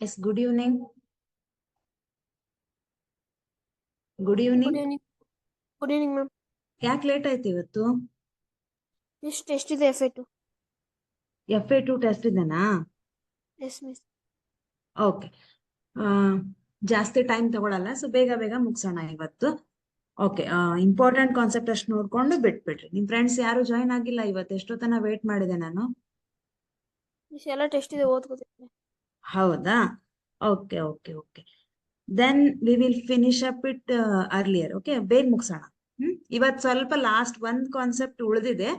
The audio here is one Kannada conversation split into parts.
Yes, good evening. Good Good evening. evening. Good evening, ma'am. ಯಾಕೆ ಲೇಟ್ ಆಯ್ತು ಇವತ್ತು? This test is FA2. FA2 test ಇದೆನಾ? Yes, miss. ಓಕೆ. ಜಾಸ್ತಿ ಟೈಮ್ ತಗೊಳಲ್ಲ, ಸೊ ಬೇಗ ಬೇಗ ಮುಗಿಸೋಣ ಇವತ್ತು. ಓಕೆ, ಇಂಪಾರ್ಟೆಂಟ್ ಕಾನ್ಸೆಪ್ಟ್ ಅಷ್ಟು ನೋಡ್ಕೊಂಡು ಬಿಟ್ಬಿಡ್ರಿ. ನಿಮ್ ಫ್ರೆಂಡ್ಸ್ ಯಾರು ಜಾಯ್ನ್ ಆಗಿಲ್ಲ ಇವತ್ತು, ಎಷ್ಟೊತ್ತನ ವೇಟ್ ಮಾಡಿದೆ ನಾನು. Miss ಎಲ್ಲ ಟೆಸ್ಟ್ ಇದೆ ಓದ್ಕೋತೀನಿ. ಹೌದಾ? Okay okay okay. Then we will finish up it earlier. Okay, ಬೇಗ ಮುಗಿಸೋಣ. ಇವತ್ತು ಸ್ವಲ್ಪ ಲಾಸ್ಟ್ ಒಂದ್ ಕಾನ್ಸೆಪ್ಟ್ ಉಳಿದಿದೆ,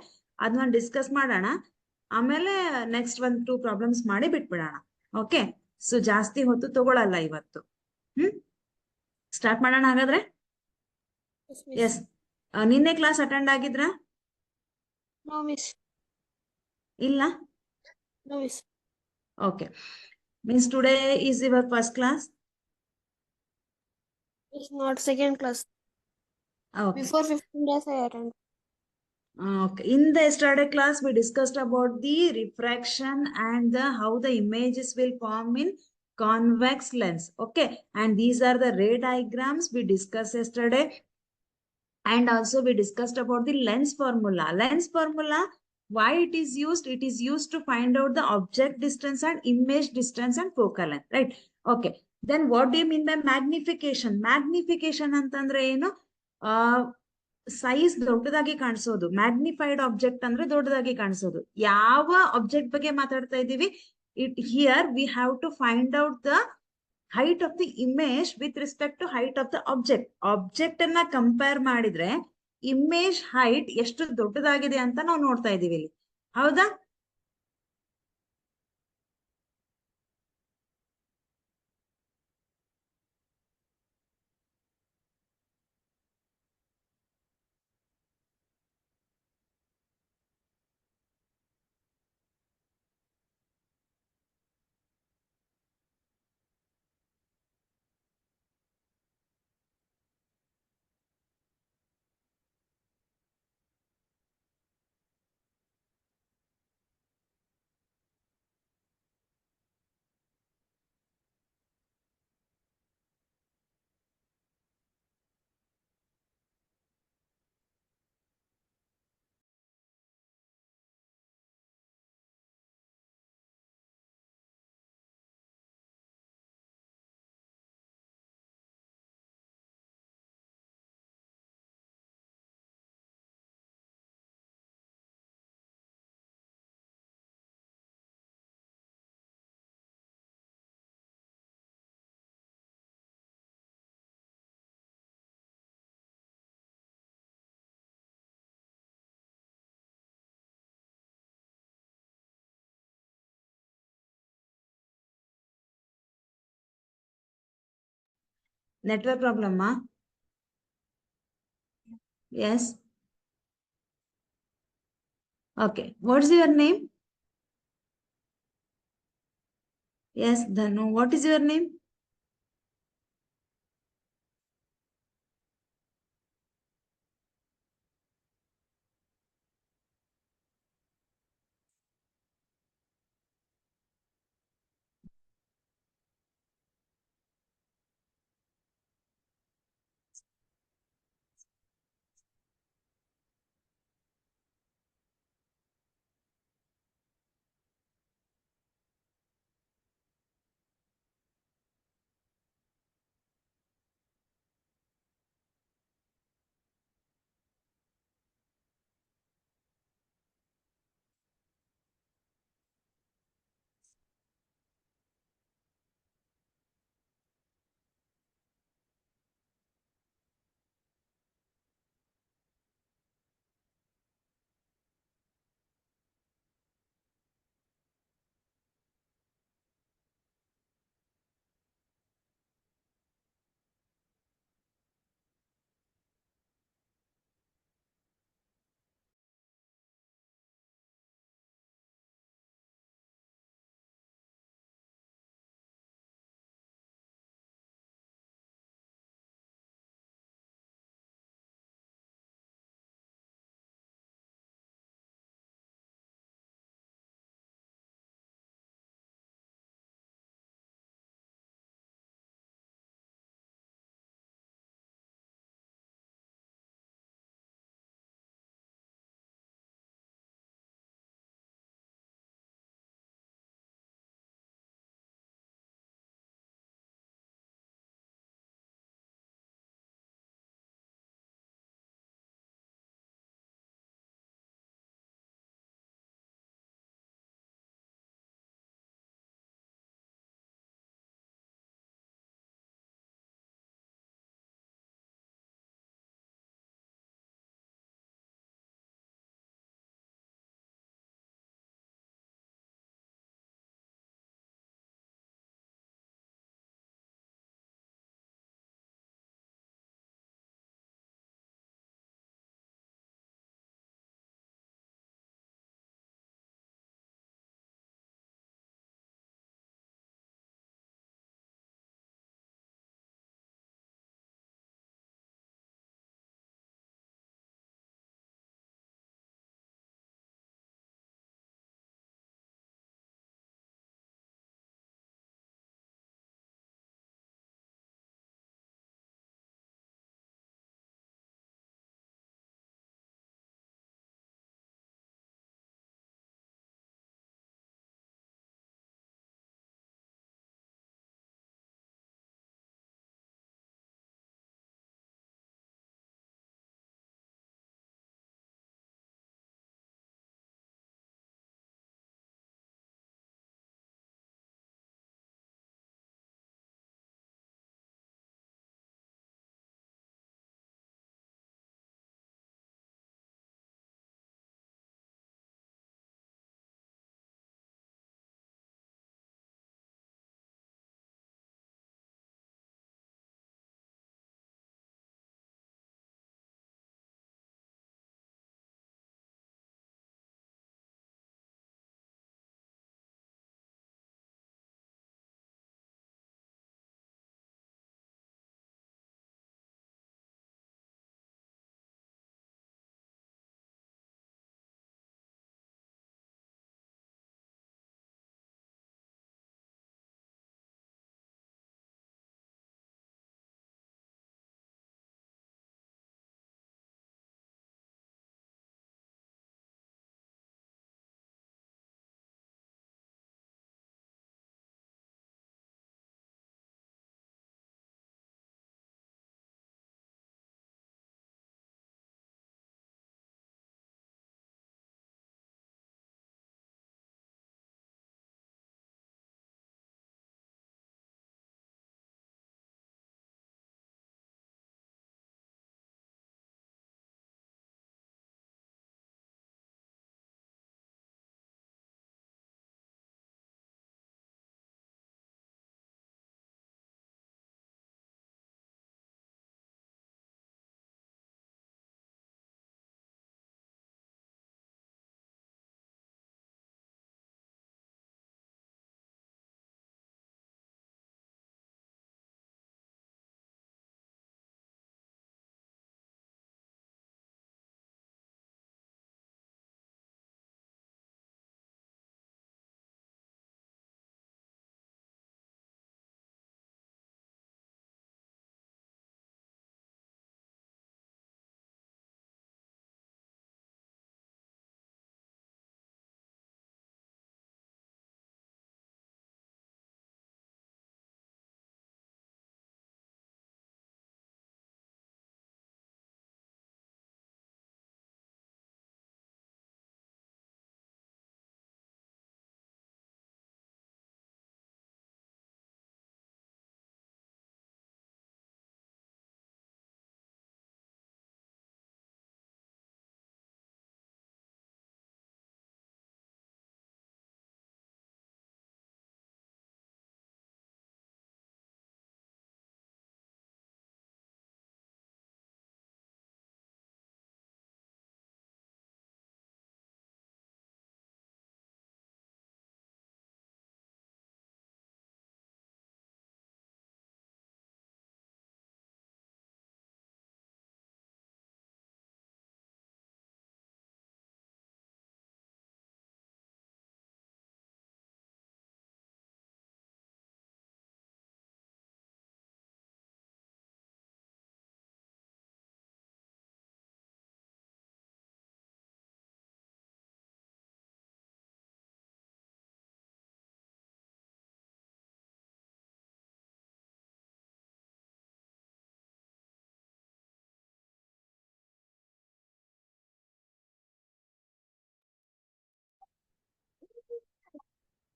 ಅದನ್ನ ಡಿಸ್ಕಸ್ ಮಾಡೋಣ. ಆಮೇಲೆ ನೆಕ್ಸ್ಟ್ 1-2 ಪ್ರಾಬ್ಲಮ್ಸ್ ಮಾಡಿ ಬಿಟ್ಬಿಡೋಣ. ಓಕೆ, ಸೊ ಜಾಸ್ತಿ ಹೊತ್ತು ತಗೊಳಲ್ಲ ಇವತ್ತು. ಸ್ಟಾರ್ಟ್ ಮಾಡೋಣ ಹಾಗಾದ್ರೆ. Yes, miss. ಎಸ್, ನಿನ್ನೆ ಕ್ಲಾಸ್ ಅಟೆಂಡ್ ಆಗಿದ್ರಾ? No, miss. ಇಲ್ಲ? No, miss. Okay, means today is your first class. It's not second class. Okay. Before 15 days I attend. Okay. In the yesterday class, we discussed about the refraction and how the images will form in convex lens. Okay. And these are the ray diagrams we discussed yesterday. And also we discussed about the lens formula. Lens formula, why it is used? It is used to find out the object distance and image distance and focal length. Right. Okay. Then what do you mean by magnification? Magnification ಅಂತಂದ್ರೆ ಏನು? ಸೈಜ್ ದೊಡ್ಡದಾಗಿ ಕಾಣಿಸೋದು. ಮ್ಯಾಗ್ನಿಫೈಡ್ ಆಬ್ಜೆಕ್ಟ್ ಅಂದ್ರೆ ದೊಡ್ಡದಾಗಿ ಕಾಣಿಸೋದು. ಯಾವ ಆಬ್ಜೆಕ್ಟ್ ಬಗ್ಗೆ ಮಾತಾಡ್ತಾ ಇದೀವಿ? It here we have to find out the height of the image with respect to height of the object. Object ಅನ್ನ ಕಂಪೇರ್ ಮಾಡಿದ್ರೆ ಇಮೇಜ್ ಹೈಟ್ ಎಷ್ಟು ದೊಡ್ಡದಾಗಿದೆ ಅಂತ ನಾವು ನೋಡ್ತಾ ಇದೀವಿ ಇಲ್ಲಿ. ಹೌದಾ? Network problem? Yes. Okay, what is your name? Yes Dhanu, what is your name?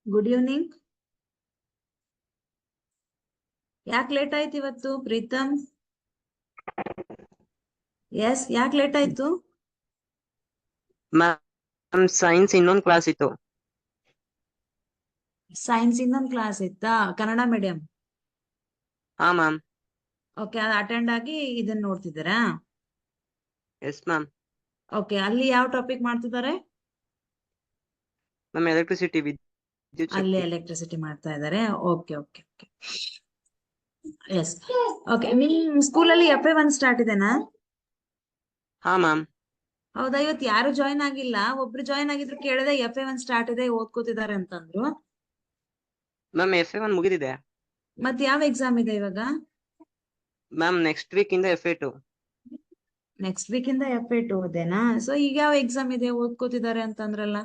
Good evening. ಯಾಕೆ ಲೇಟ್ ಆಯ್ತು ಇವತ್ತು ಪ್ರೀತಮ್? ಎಸ್, ಯಾಕೆ ಲೇಟ್ ಆಯ್ತು? ಮ್ಯಾಮ್ ಸೈನ್ಸ್ ಇನ್ನೊಂದು ಕ್ಲಾಸ್ ಇತ್ತು. ಸೈನ್ಸ್ ಇನ್ನೊಂದು ಕ್ಲಾಸ್ ಇತ್ತಾ? ಕನ್ನಡ ಮೀಡಿಯಂ? ಹಾ ಮ್ಯಾಮ್. ಓಕೆ, ಅದು ಅಟೆಂಡ್ ಆಗಿ ಇದನ್ನ ನೋಡ್ತಿದ್ದೀರಾ? Yes ma'am. ಓಕೆ, ಅಲ್ಲಿ ಯಾವ ಟಾಪಿಕ್ ಮಾಡ್ತಿದ್ದಾರೆ? ಮ್ಯಾಮ್ ಎಲೆಕ್ಟ್ರಿಸಿಟಿ, ವಿದ್ಯುತ್ ಅಲ್ಲಿ ಶಕ್ತಿ. ಎಲೆಕ್ಟ್ರಿಸಿಟಿ ಮಾಡ್ತಾ ಇದ್ದಾರೆ. Okay okay okay, yes. Okay, ನಿಮ್ ಸ್ಕೂಲಲ್ಲಿ FA1 ಸ್ಟಾರ್ಟ್ ಇದೆನಾ? ಹಾ ಮ್ಯಾಮ್. ಹೌದಾ, ಇವತ್ತು ಯಾರು ಜಾಯ್ನ್ ಆಗಿಲ್ಲ. ಒಬ್ರು ಜಾಯ್ನ್ ಆಗಿದ್ರು, ಕೇಳಿದೆ FA1 ಸ್ಟಾರ್ಟ್ ಇದೆ, ಓದ್ಕೋತಿದ್ದಾರೆ ಅಂತಂದ್ರು. ಮ್ಯಾಮ್ FA1 ಮುಗಿದಿದೆ. ಮತ್ತೆ ಯಾವ ಎಕ್ಸಾಮ್ ಇದೆ ಇವಾಗ? ಮ್ಯಾಮ್ ನೆಕ್ಸ್ಟ್ ವೀಕ್ ಇಂದ FA2. ನೆಕ್ಸ್ಟ್ ವೀಕ್ ಇಂದ FA2 ಇದೆನಾ? ಸೊ ಈಗ ಯಾವ ಎಕ್ಸಾಮ್ ಇದೆ, ಓದ್ಕೋತಿದ್ದಾರೆ ಅಂತಂದ್ರಲ್ಲ?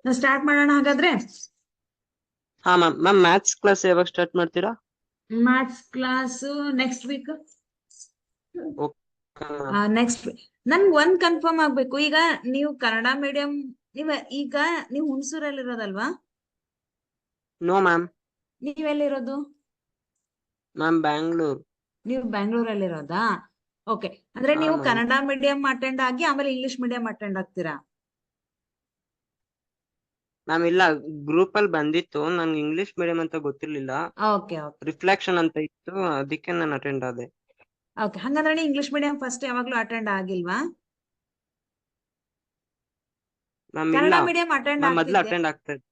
ನಾವು ಸ್ಟಾರ್ಟ್ ಮಾಡೋಣ ಹಾಗಾದ್ರೆ. ಹಾ ಮ್ಯಾಮ್. ಮ್ಯಾಮ್ ಮ್ಯಾಥ್ಸ್ ಕ್ಲಾಸ್ ಯಾವಾಗ ಸ್ಟಾರ್ಟ್ ಮಾಡ್ತೀರಾ? Maths class next week. Okay ma'am. Next ನನ್ಗೆ ಒಂದ್ ಕನ್ಫರ್ಮ್ ಆಗ್ಬೇಕು. ಈಗ ನೀವು ಕನ್ನಡ ಮೀಡಿಯಂ, ಈಗ ನೀವು ಹುಣಸೂರಲ್ಲಿ ಇರೋದಲ್ವಾ? No ma'am. ನೀವೆಲ್ಲಿರೋದು? ಮ್ಯಾಮ್ ಬ್ಯಾಂಗ್ಳೂರ್. ನೀವು ಬ್ಯಾಂಗ್ಳೂರಲ್ಲಿ ಇರೋದಾ? ಓಕೆ, ಅಂದ್ರೆ ಹಾ ನೀವು ಮ್ಯಾಮ್. ಕನ್ನಡ ಮೀಡಿಯಂ ಅಟೆಂಡ್ ಆಗಿ ಆಮೇಲೆ ಇಂಗ್ಲಿಷ್ ಮೀಡಿಯಂ ಅಟೆಂಡ್ ಆಗ್ತೀರಾ? ಮ್ಯಾಮ್ ಇಲ್ಲ, ಗ್ರೂಪ್ ಅಲ್ಲಿ ಬಂದಿತ್ತು, ನನ್ಗೆ ಇಂಗ್ಲಿಷ್ ಮೀಡಿಯಂ ಅಂತ ಗೊತ್ತಿರ್ಲಿಲ್ಲ. ಓಕೆ ಓಕೆ ರಿಫ್ಲೆಕ್ಷನ್ ಅಂತ ಇತ್ತು, ಅದಕ್ಕೆ ನಾನು ಅಟೆಂಡ್ ಆದೆ. ಓಕೆ, ಹಂಗಂದ್ರೆ ನೀವು ಇಂಗ್ಲಿಷ್ ಮೀಡಿಯಂ ಫಸ್ಟ್ ಯಾವಾಗ್ಲೂ ಅಟೆಂಡ್ ಆಗಿಲ್ವಾ? ಮ್ಯಾಮ್ ಇಲ್ಲ, ಕನ್ನಡ ಮೀಡಿಯಂ ಅಟೆಂಡ್ ಮ್ಯಾಮ್ ಮೊದ್ಲು ಆಗ್ತಿದ್ದೆ. ಅಟೆಂಡ್ ಆಗ್ತಾ ಇದ್ದೆ.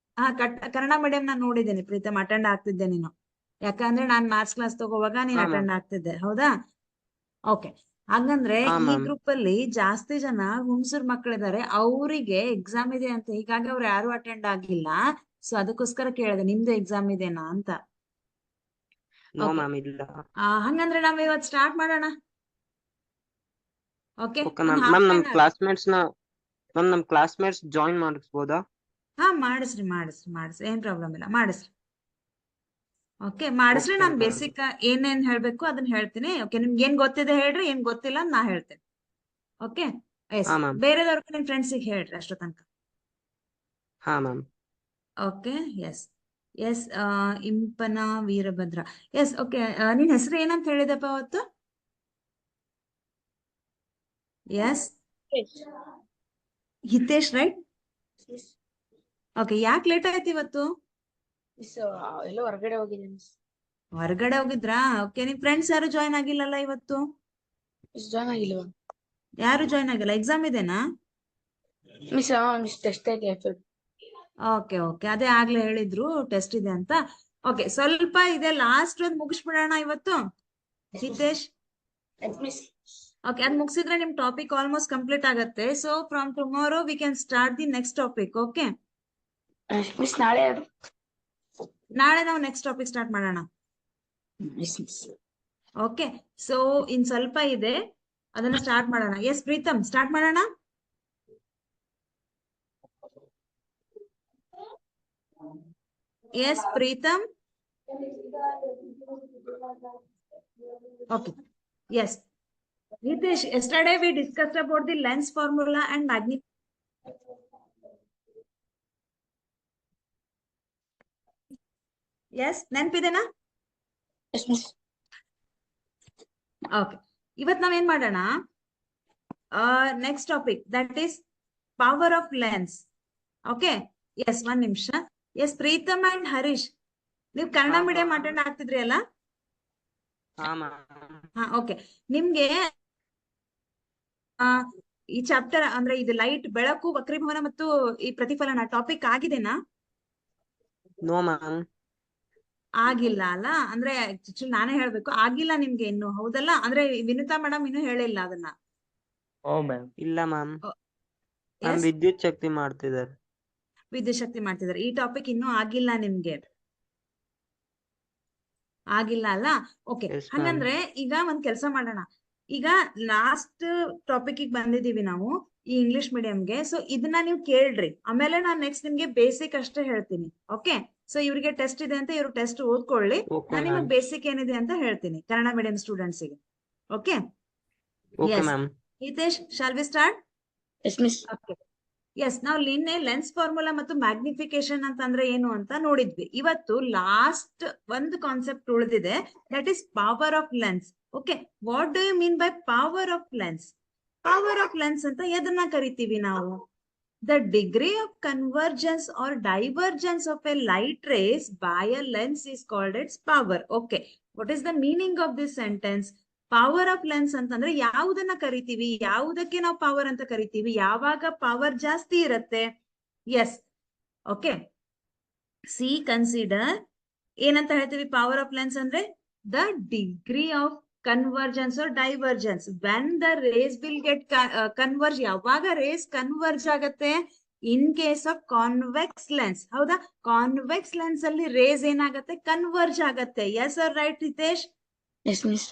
ಕನ್ನಡ ಮೀಡಿಯಂ ನಾನು ನೋಡಿದ್ದೇನೆ ಪ್ರೀತಮ್, ಅಟೆಂಡ್ ಆಗ್ತಿದ್ದೆ ನೀನು. ಯಾಕಂದ್ರೆ ನಾನ್ ಮ್ಯಾಥ್ಸ್ ಕ್ಲಾಸ್ ತಗೋವಾಗ ನೀನ್ ಹಾ ಅಟೆಂಡ್ ಮ್ಯಾಮ್. ಆಗ್ತಿದ್ದೆ, ಹೌದಾ? ಓಕೆ, ಹಂಗಂದ್ರೆ ಹಾ ಈ ಮ್ಯಾಮ್. ಗ್ರೂಪ್ ಅಲ್ಲಿ ಜಾಸ್ತಿ ಜನ ಹುಣಸೂರ್ ಮಕ್ಕಳಿದ್ದಾರೆ, ಅವರಿಗೆ ಎಕ್ಸಾಮ್ ಇದೆ ಅಂತ, ಹೀಗಾಗಿ ಅವ್ರು ಯಾರು ಅಟೆಂಡ್ ಆಗಿಲ್ಲ. ಸೊ ಅದಕ್ಕೋಸ್ಕರ ಕೇಳಿದೆ ನಿಮ್ದು ಎಕ್ಸಾಮ್ ಇದೆನಾ ಅಂತ. ನೋ ಓಕೆ, ಮ್ಯಾಮ್ ಇಲ್ಲ. ಹಂಗಂದ್ರೆ ನಾವ್ ಇವತ್ತು ಸ್ಟಾರ್ಟ್ ಮಾಡೋಣ. ಓಕೆ, ಓಕೆ ಒಂದ್ ma'am. Half ma'am an hour. ನಮ್ ಕ್ಲಾಸ್ಮೇಟ್ಸ್ ಜಾಯಿನ್ ಮಾಡಿಸ್ಬೋದಾ? ಹಾ, ಮಾಡಿಸ್ರಿ ಮಾಡಿಸ್ರಿ ಮಾಡಿಸ್ರಿ, ಏನ್ ಪ್ರಾಬ್ಲಮ್ ಇಲ್ಲ, ಮಾಡಿಸ್ರಿ. ಓಕೆ, ಮಾಡಿಸ್ರಿ. ಓಕೆ ನಾನ್ ಮ್ಯಾಮ್. ಬೇಸಿಕ್ ಏನೇನ್ ಹೇಳ್ಬೇಕು ಅದನ್ನ ಹೇಳ್ತೀನಿ. ಓಕೆ, ನಿಮ್ಗೆ ಏನ್ ಗೊತ್ತಿದೆ ಹೇಳ್ರಿ, ಏನ್ ಗೊತ್ತಿಲ್ಲ ನಾ ಹೇಳ್ತೇನೆ. Okay, yes. ಹಾ ಮ್ಯಾಮ್. ಬೇರೆದವ್ರಿಗೆ ನಿಮ್ ಫ್ರೆಂಡ್ಸಿಗೆ ಹೇಳ್ರಿ ಅಷ್ಟೋ ತನಕ. ಹಾ ma'am. Okay, yes yes. Impana Veerabhadra. Yes, okay. ನಿನ್ ಹೆಸರು ಏನಂತ ಹೇಳಿದಪ್ಪ ಅವತ್ತು? Yes, Hitesh, right? ಓಕೆ, ಯಾಕೆ ಲೇಟ್ ಆಯ್ತು ಇವತ್ತು? ಎಲ್ಲ ಹೊರಗಡೆ ಹೋಗಿದ್ದೀನಿ ಮಿಸ್. ಹೊರಗಡೆ ಹೋಗಿದ್ರಾ? ಓಕೆ, ನಿಮ್ ಫ್ರೆಂಡ್ಸ್ ಯಾರು ಜಾಯ್ನ್ ಆಗಿಲ್ಲಲ್ಲ ಇವತ್ತು? ಮಿಸ್ ಜಾಯ್ನ್ ಆಗಿಲ್ವಾ? ಯಾರು ಜಾಯ್ನ್ ಆಗಿಲ್ಲ? ಎಕ್ಸಾಮ್ ಇದೆನಾ? ಮಿಸ್ ಮಿಸ್ ಟೆಸ್ಟ್ ಐತೆ. ಓಕೆ ಓಕೆ, ಅದೇ ಆಗ್ಲೇ ಹೇಳಿದ್ರು ಟೆಸ್ಟ್ ಇದೆ ಅಂತ. ಓಕೆ, ಸ್ವಲ್ಪ ಇದೆ, ಲಾಸ್ಟ್ ಒಂದು ಮುಗಿಸ್ಬಿಡೋಣ ಇವತ್ತು ಹಿತೇಶ್. ಮಿಸ್ ಓಕೆ, ಅದ್ ಮುಗಿಸಿದ್ರೆ ನಿಮ್ ಟಾಪಿಕ್ ಆಲ್ಮೋಸ್ಟ್ ಕಂಪ್ಲೀಟ್ ಆಗತ್ತೆ. So from tomorrow we can start the next topic. Okay, miss ನಾಳೆ ನಾಳೆ ನಾವು ನೆಕ್ಸ್ಟ್ ಟಾಪಿಕ್ ಸ್ಟಾರ್ಟ್ ಮಾಡೋಣ. ಮಿಸ್ ಮಿಸ್ ಓಕೆ, ಸೊ ಇನ್ ಸ್ವಲ್ಪ ಇದೆ, ಅದನ್ನ ಸ್ಟಾರ್ಟ್ ಮಾಡೋಣ. ಎಸ್ ಪ್ರೀತಮ್, ಸ್ಟಾರ್ಟ್ ಮಾಡೋಣ. Yes Preetham. Okay, yes. Hitesh, yesterday we discussed about the lens formula and magnitude. Yes, ನೆನ್ಪಿದೆನಾ? Yes miss. Okay, ಇವತ್ ನಾವ್ ಏನ್ ಮಾಡೋಣ? Next topic, that is power of lens. Okay, yes, ಒಂದ್ ನಿಮಿಷ. ಎಸ್ ಪ್ರೀತಮ್ ಅಂಡ್ ಹರೀಶ್, ನೀವು ಕನ್ನಡ ಮೀಡಿಯಂ ಅಟೆಂಡ್ ಆಗ್ತಿದ್ರಿ ಅಲ್ಲ? ಹಾ ಮ್ಯಾಮ್. ಹಾ, ಓಕೆ. ನಿಮ್ಗೆ ಈ ಚಾಪ್ಟರ್ ಅಂದ್ರೆ ಇದು ಲೈಟ್, ಬೆಳಕು, ವಕ್ರೀಭವನ ಮತ್ತು ಈ ಪ್ರತಿಫಲನ ಟಾಪಿಕ್ ಆಗಿದೆನಾ? No ma'am. ಆಗಿಲ್ಲ ಅಲ್ಲ? ಅಂದ್ರೆ ನಾನೇ ಹೇಳ್ಬೇಕು, ಆಗಿಲ್ಲ ನಿಮ್ಗೆ ಇನ್ನು, ಹೌದಲ್ಲ? ಅಂದ್ರೆ ವಿನುತಾ ಮೇಡಮ್ ಇನ್ನು ಹೇಳಿಲ್ಲ ಅದನ್ನ. ಇಲ್ಲ ಮ್ಯಾಮ್. ಎಸ್, ವಿದ್ಯುತ್ ಶಕ್ತಿ ಮಾಡ್ತಿದ್ದಾರೆ. ವಿದ್ಯುತ್ ಶಕ್ತಿ ಮಾಡ್ತಿದ್ದಾರೆ. ಈ ಟಾಪಿಕ್ ಇನ್ನೂ ಆಗಿಲ್ಲ ನಿಮ್ಗೆ, ಆಗಿಲ್ಲ ಅಲ್ಲ? Okay, Yes, ma'am. ಹಂಗಂದ್ರೆ ಈಗ ಒಂದ್ ಕೆಲಸ ಮಾಡೋಣ. ಈಗ ಲಾಸ್ಟ್ ಟಾಪಿಕ್ ಬಂದಿದೀವಿ ನಾವು ಈ ಇಂಗ್ಲಿಷ್ ಮೀಡಿಯಂಗೆ. ಸೊ ಇದನ್ನ ನೀವು ಕೇಳ್ರಿ, ಆಮೇಲೆ ನಾನು ನೆಕ್ಸ್ಟ್ ನಿಮ್ಗೆ ಬೇಸಿಕ್ ಅಷ್ಟೇ ಹೇಳ್ತೀನಿ. ಓಕೆ, ಸೊ ಇವ್ರಿಗೆ ಟೆಸ್ಟ್ ಇದೆ ಅಂತ ಇವ್ರು ಟೆಸ್ಟ್ ಓದ್ಕೊಳ್ಳಿ, Okay, ನಾನು ನಿಮಗೆ ma'am. ಬೇಸಿಕ್ ಏನಿದೆ ಅಂತ ಹೇಳ್ತೀನಿ ಕನ್ನಡ ಮೀಡಿಯಂ ಸ್ಟೂಡೆಂಟ್ಸ್ಗೆ. Okay, Okay, yes. ma'am. Hitesh, shall we start? Yes, miss. Okay yes, ನಾವು ನಿನ್ನೆ ಲೆನ್ಸ್ ಫಾರ್ಮುಲಾ ಮತ್ತು ಮ್ಯಾಗ್ನಿಫಿಕೇಶನ್ ಅಂತಂದ್ರೆ ಏನು ಅಂತ ನೋಡಿದ್ವಿ. ಇವತ್ತು ಲಾಸ್ಟ್ ಒಂದು ಕಾನ್ಸೆಪ್ಟ್ ಉಳಿದಿದೆ, that is power of lens. Okay, what do you mean by power of lens? Power of lens ಅಂತ ಎದನ್ನ ಕರಿತೀವಿ ನಾವು? The degree of convergence or divergence of a light rays by a lens is called its power. Okay, what is the meaning of this sentence? Power of lens ಅಂತಂದ್ರೆ ಯಾವುದನ್ನ ಕರಿತೀವಿ, ಯಾವುದಕ್ಕೆ ನಾವು ಪವರ್ ಅಂತ ಕರಿತೀವಿ, ಯಾವಾಗ ಪವರ್ ಜಾಸ್ತಿ ಇರುತ್ತೆ? ಎಸ್, ಓಕೆ, ಸಿ ಕನ್ಸಿಡರ್ ಏನಂತ ಹೇಳ್ತೀವಿ ಪವರ್ ಆಫ್ ಲೆನ್ಸ್ ಅಂದ್ರೆ? The degree of convergence or divergence. When the rays will get converge, ಯಾವಾಗ ರೇಸ್ ಕನ್ವರ್ಜ್ ಆಗತ್ತೆ? In case of convex lens. ಹೌದಾ, ಕಾನ್ವೆಕ್ಸ್ ಲೆನ್ಸ್ ಅಲ್ಲಿ ರೇಸ್ ಏನಾಗತ್ತೆ? ಕನ್ವರ್ಜ್ ಆಗತ್ತೆ. Yes are right Hitesh? Yes, miss.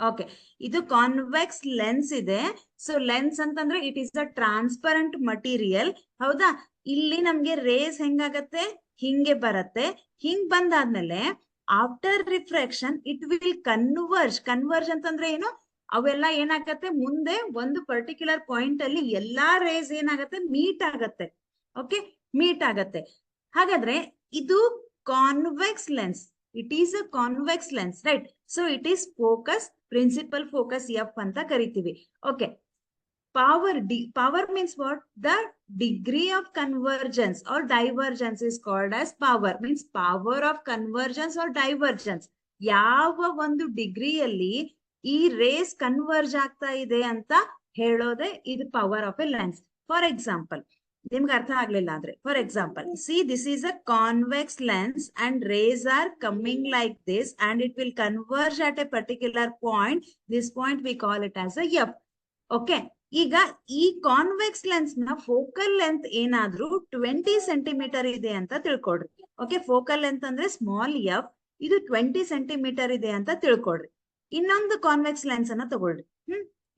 Okay, ಇದು ಕಾನ್ವೆಕ್ಸ್ ಲೆನ್ಸ್ ಇದೆ. ಸೊ ಲೆನ್ಸ್ ಅಂತಂದ್ರೆ it is a transparent material. ಹೌದಾ, ಇಲ್ಲಿ ನಮ್ಗೆ ರೇಸ್ ಹೆಂಗಾಗತ್ತೆ? ಹಿಂಗೆ ಬರತ್ತೆ. ಹಿಂಗ್ ಬಂದಾದ್ಮೇಲೆ after refraction it will converge ಅಂತಂದ್ರೆ ಏನು? ಅವೆಲ್ಲ ಏನಾಗತ್ತೆ? ಮುಂದೆ ಒಂದು ಪರ್ಟಿಕ್ಯುಲರ್ ಪಾಯಿಂಟ್ ಅಲ್ಲಿ ಎಲ್ಲಾ ರೇಸ್ ಏನಾಗತ್ತೆ? ಮೀಟ್ ಆಗತ್ತೆ. ಓಕೆ, ಮೀಟ್ ಆಗತ್ತೆ. ಹಾಗಾದ್ರೆ ಇದು convex lens. It is a convex lens, right? So it is focus, principal focus F ಅಂತ ಕರಿತೀವಿ. Okay, power means what? The degree of convergence or divergence is called as power. Means power of convergence or divergence. ಯಾವ ಒಂದು ಡಿಗ್ರಿಯಲ್ಲಿ ಈ ರೇಸ್ ಕನ್ವರ್ಜ್ ಆಗ್ತಾ ಇದೆ ಅಂತ ಹೇಳೋದೆ ಇದು power of a lens. For example, ನಿಮ್ಗೆ ಅರ್ಥ ಆಗ್ಲಿಲ್ಲ ಅಂದ್ರೆ, for example, see this is a convex lens and rays are coming like this and it will converge at a particular point. This point we call it as a F. Okay, ಈಗ ಈ ಕಾನ್ವೆಕ್ಸ್ ಲೆನ್ಸ್ ನ ಫೋಕಲ್ ಲೆಂತ್ ಏನಾದ್ರೂ 20 ಸೆಂಟಿಮೀಟರ್ ಇದೆ ಅಂತ ತಿಳ್ಕೊಡ್ರಿ. ಓಕೆ, ಫೋಕಲ್ ಲೆಂತ್ ಅಂದ್ರೆ ಸ್ಮಾಲ್ ಎಫ್, ಇದು 20 ಸೆಂಟಿಮೀಟರ್ ಇದೆ ಅಂತ ತಿಳ್ಕೊಡ್ರಿ. ಇನ್ನೊಂದು ಕಾನ್ವೆಕ್ಸ್ ಲೆನ್ಸ್ ಅನ್ನ ತಗೊಳ್ರಿ.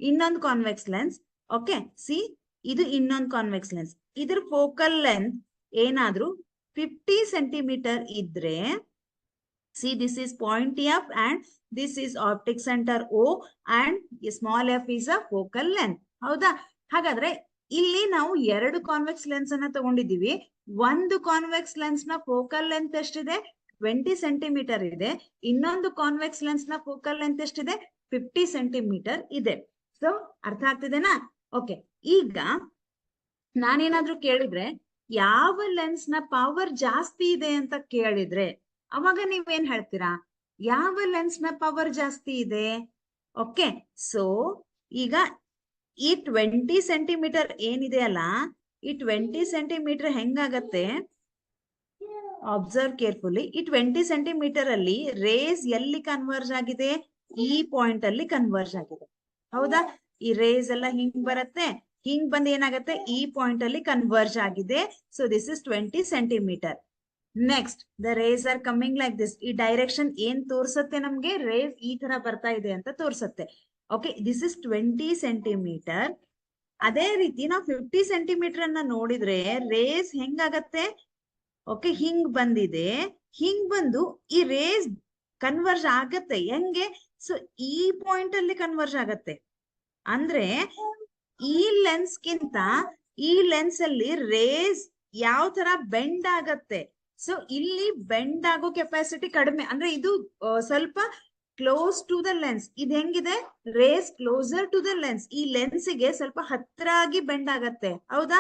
ಇನ್ನೊಂದು ಕಾನ್ವೆಕ್ಸ್ ಲೆನ್ಸ್. ಓಕೆ, ಸಿ ಇದು ಇನ್ನೊಂದು ಕಾನ್ವೆಕ್ಸ್ ಲೆನ್ಸ್. ಇದ್ರ ಫೋಕಲ್ ಲೆಂತ್ ಏನಾದ್ರೂ 50 ಸೆಂಟಿಮೀಟರ್ ಇದ್ರೆ, see this is point F and this is optic centre O and small F is a focal length. ಹೌದಾ, ಹಾಗಾದ್ರೆ ಇಲ್ಲಿ ನಾವು ಎರಡು ಕಾನ್ವೆಕ್ಸ್ ಲೆನ್ಸ್ ಅನ್ನ ತಗೊಂಡಿದೀವಿ. ಒಂದು ಕಾನ್ವೆಕ್ಸ್ ಲೆನ್ಸ್ ನ ಫೋಕಲ್ ಲೆಂತ್ ಎಷ್ಟಿದೆ? 20 ಸೆಂಟಿಮೀಟರ್ ಇದೆ. ಇನ್ನೊಂದು ಕಾನ್ವೆಕ್ಸ್ ಲೆನ್ಸ್ ನ ಫೋಕಲ್ ಲೆಂತ್ ಎಷ್ಟಿದೆ? 50 ಸೆಂಟಿಮೀಟರ್ ಇದೆ. ಸೊ ಅರ್ಥ ಆಗ್ತಿದೆನಾ? ಓಕೆ, ಈಗ ನಾನೇನಾದ್ರೂ ಕೇಳಿದ್ರೆ ಯಾವ ಲೆನ್ಸ್ ನ ಪವರ್ ಜಾಸ್ತಿ ಇದೆ ಅಂತ ಕೇಳಿದ್ರೆ ಅವಾಗ ನೀವೇನ್ ಹೇಳ್ತೀರಾ? ಯಾವ ಲೆನ್ಸ್ ನ ಪವರ್ ಜಾಸ್ತಿ ಇದೆ? ಓಕೆ, ಸೊ ಈಗ ಈ 20 ಸೆಂಟಿಮೀಟರ್ ಏನಿದೆ ಅಲ್ಲ, ಈ 20 ಸೆಂಟಿಮೀಟರ್ ಹೆಂಗಾಗತ್ತೆ? Observe carefully. ಈ 20 ಸೆಂಟಿಮೀಟರ್ ಅಲ್ಲಿ ರೇಸ್ ಎಲ್ಲಿ ಕನ್ವರ್ಜ್ ಆಗಿದೆ? ಈ ಪಾಯಿಂಟ್ ಅಲ್ಲಿ ಕನ್ವರ್ಜ್ ಆಗಿದೆ. ಹೌದಾ, ಈ ರೇಸ್ ಎಲ್ಲ ಹಿಂಗ್ ಬರುತ್ತೆ, ಹಿಂಗ್ ಬಂದ್ ಏನಾಗತ್ತೆ? ಈ ಪಾಯಿಂಟ್ ಅಲ್ಲಿ ಕನ್ವರ್ಜ್ ಆಗಿದೆ. So this is 20 centimetre. Next the rays are coming like this. ಈ ಡೈರೆಕ್ಷನ್ ಏನ್ ತೋರ್ಸತ್ತೆ ನಮ್ಗೆ? ರೇಸ್ ಈ ತರ ಬರ್ತಾ ಇದೆ ಅಂತ ತೋರ್ಸತ್ತೆ. Okay, this is 20 centimetre. ಅದೇ ರೀತಿ ನಾವು 50 ಸೆಂಟಿಮೀಟರ್ ಅನ್ನ ನೋಡಿದ್ರೆ ರೇಸ್ ಹೆಂಗಾಗತ್ತೆ? ಓಕೆ, ಹಿಂಗ್ ಬಂದಿದೆ, ಹಿಂಗ್ ಬಂದು ಈ ರೇಸ್ ಕನ್ವರ್ಜ್ ಆಗತ್ತೆ. ಹೆಂಗೆ? ಸೊ ಈ ಪಾಯಿಂಟ್ ಅಲ್ಲಿ ಕನ್ವರ್ಜ್ ಆಗತ್ತೆ. ಅಂದ್ರೆ ಈ ಲೆನ್ಸ್ ಗಿಂತ ಈ ಲೆನ್ಸ್ ಅಲ್ಲಿ ರೇಸ್ ಯಾವ ತರ ಬೆಂಡ್ ಆಗತ್ತೆ? ಸೊ ಇಲ್ಲಿ ಬೆಂಡ್ ಆಗೋ ಕೆಪಾಸಿಟಿ ಕಡಿಮೆ. ಅಂದ್ರೆ ಇದು ಸ್ವಲ್ಪ ಕ್ಲೋಸ್ ಟು ದ ಲೆನ್ಸ್. ಇದು ಹೆಂಗಿದೆ? Rays closer to the lens. ಈ ಲೆನ್ಸ್ಗೆ ಸ್ವಲ್ಪ ಹತ್ರ ಆಗಿ ಬೆಂಡ್ ಆಗತ್ತೆ. ಹೌದಾ,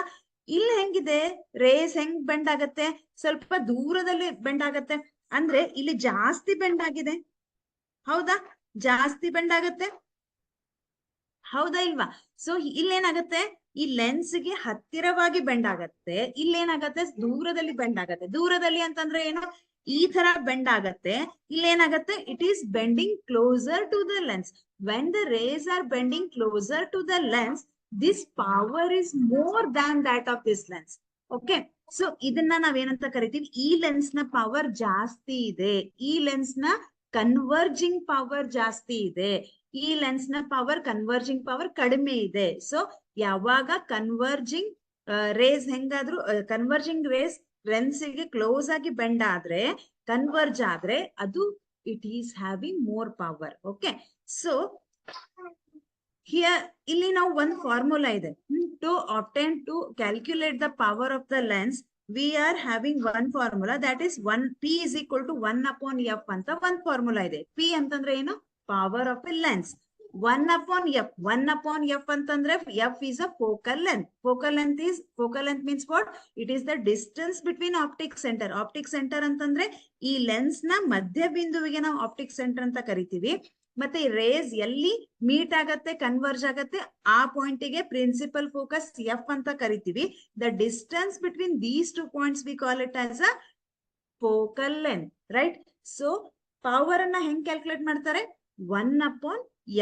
ಇಲ್ಲಿ ಹೆಂಗಿದೆ? ರೇಸ್ ಹೆಂಗ್ ಬೆಂಡ್ ಆಗತ್ತೆ? ಸ್ವಲ್ಪ ದೂರದಲ್ಲಿ ಬೆಂಡ್ ಆಗತ್ತೆ. ಅಂದ್ರೆ ಇಲ್ಲಿ ಜಾಸ್ತಿ ಬೆಂಡ್ ಆಗಿದೆ. ಹೌದಾ, ಜಾಸ್ತಿ ಬೆಂಡ್ ಆಗತ್ತೆ. ಹೌದಾ ಇಲ್ವಾ? ಸೊ ಇಲ್ಲೇನಾಗತ್ತೆ? ಈ ಲೆನ್ಸ್ಗೆ ಹತ್ತಿರವಾಗಿ ಬೆಂಡ್ ಆಗತ್ತೆ. ಇಲ್ಲೇನಾಗತ್ತೆ? ದೂರದಲ್ಲಿ ಬೆಂಡ್ ಆಗತ್ತೆ. ದೂರದಲ್ಲಿ ಅಂತಂದ್ರೆ ಏನು? ಈ ತರ ಬೆಂಡ್ ಆಗತ್ತೆ. ಇಲ್ಲೇನಾಗತ್ತೆ? It is bending closer to the lens. When the rays are bending closer to the lens, this power is more than that of this lens. Okay, so ಇದನ್ನ ನಾವೇನಂತ ಕರಿತೀವಿ? ಈ ಲೆನ್ಸ್ ನ ಪವರ್ ಜಾಸ್ತಿ ಇದೆ. ಈ ಲೆನ್ಸ್ ನ ಕನ್ವರ್ಜಿಂಗ್ ಪವರ್ ಜಾಸ್ತಿ ಇದೆ. ಈ ಲೆನ್ಸ್ ನ ಪವರ್ ಕನ್ವರ್ಜಿಂಗ್ ಪವರ್ ಕಡಿಮೆ ಇದೆ. ಸೊ ಯಾವಾಗ ಕನ್ವರ್ಜಿಂಗ್ ರೇಸ್ ಹೆಂಗಾದ್ರು ಕನ್ವರ್ಜಿಂಗ್ ರೇಸ್ ಲೆನ್ಸ್ಗೆ ಕ್ಲೋಸ್ ಆಗಿ ಬೆಂಡ್ ಆದ್ರೆ, ಕನ್ವರ್ಜ್ ಆದ್ರೆ, ಅದು it is having more power. Okay, so here ಇಲ್ಲಿ ನಾವು ಒಂದು ಫಾರ್ಮುಲಾ ಇದೆ to obtain to calculate the power of the lens. We are having one formula that is 1 p is equal to 1 upon f ಅಂತ ಒಂದು ಫಾರ್ಮುಲಾ ಇದೆ. p ಅಂತಂದ್ರೆ ಏನು? Power of a lens. 1 upon f ಅಂತಂದ್ರೆ f is a focal length. Focal length means what? It is the distance between optic center. Optic center ಅಂತಂದ್ರೆ ಈ ಲೆನ್ಸ್ ನ ಮಧ್ಯ ಬಿಂದುವಿಗೆ ನಾವು ಆಪ್ಟಿಕ್ ಸೆಂಟರ್ ಅಂತ ಕರಿತೀವಿ. ಮತ್ತೆ ಈ ರೇಸ್ ಎಲ್ಲಿ ಮೀಟ್ ಆಗತ್ತೆ, ಕನ್ವರ್ಜ್ ಆಗತ್ತೆ, ಆ ಪಾಯಿಂಟಿಗೆ ಪ್ರಿನ್ಸಿಪಲ್ ಫೋಕಸ್ ಎಫ್ ಅಂತ ಕರಿತೀವಿ. The distance between these two points we call it as a focal length, right? So power ಅನ್ನ ಹೆಂಗ್ ಕ್ಯಾಲ್ಕುಲೇಟ್ ಮಾಡ್ತಾರೆ? 1 upon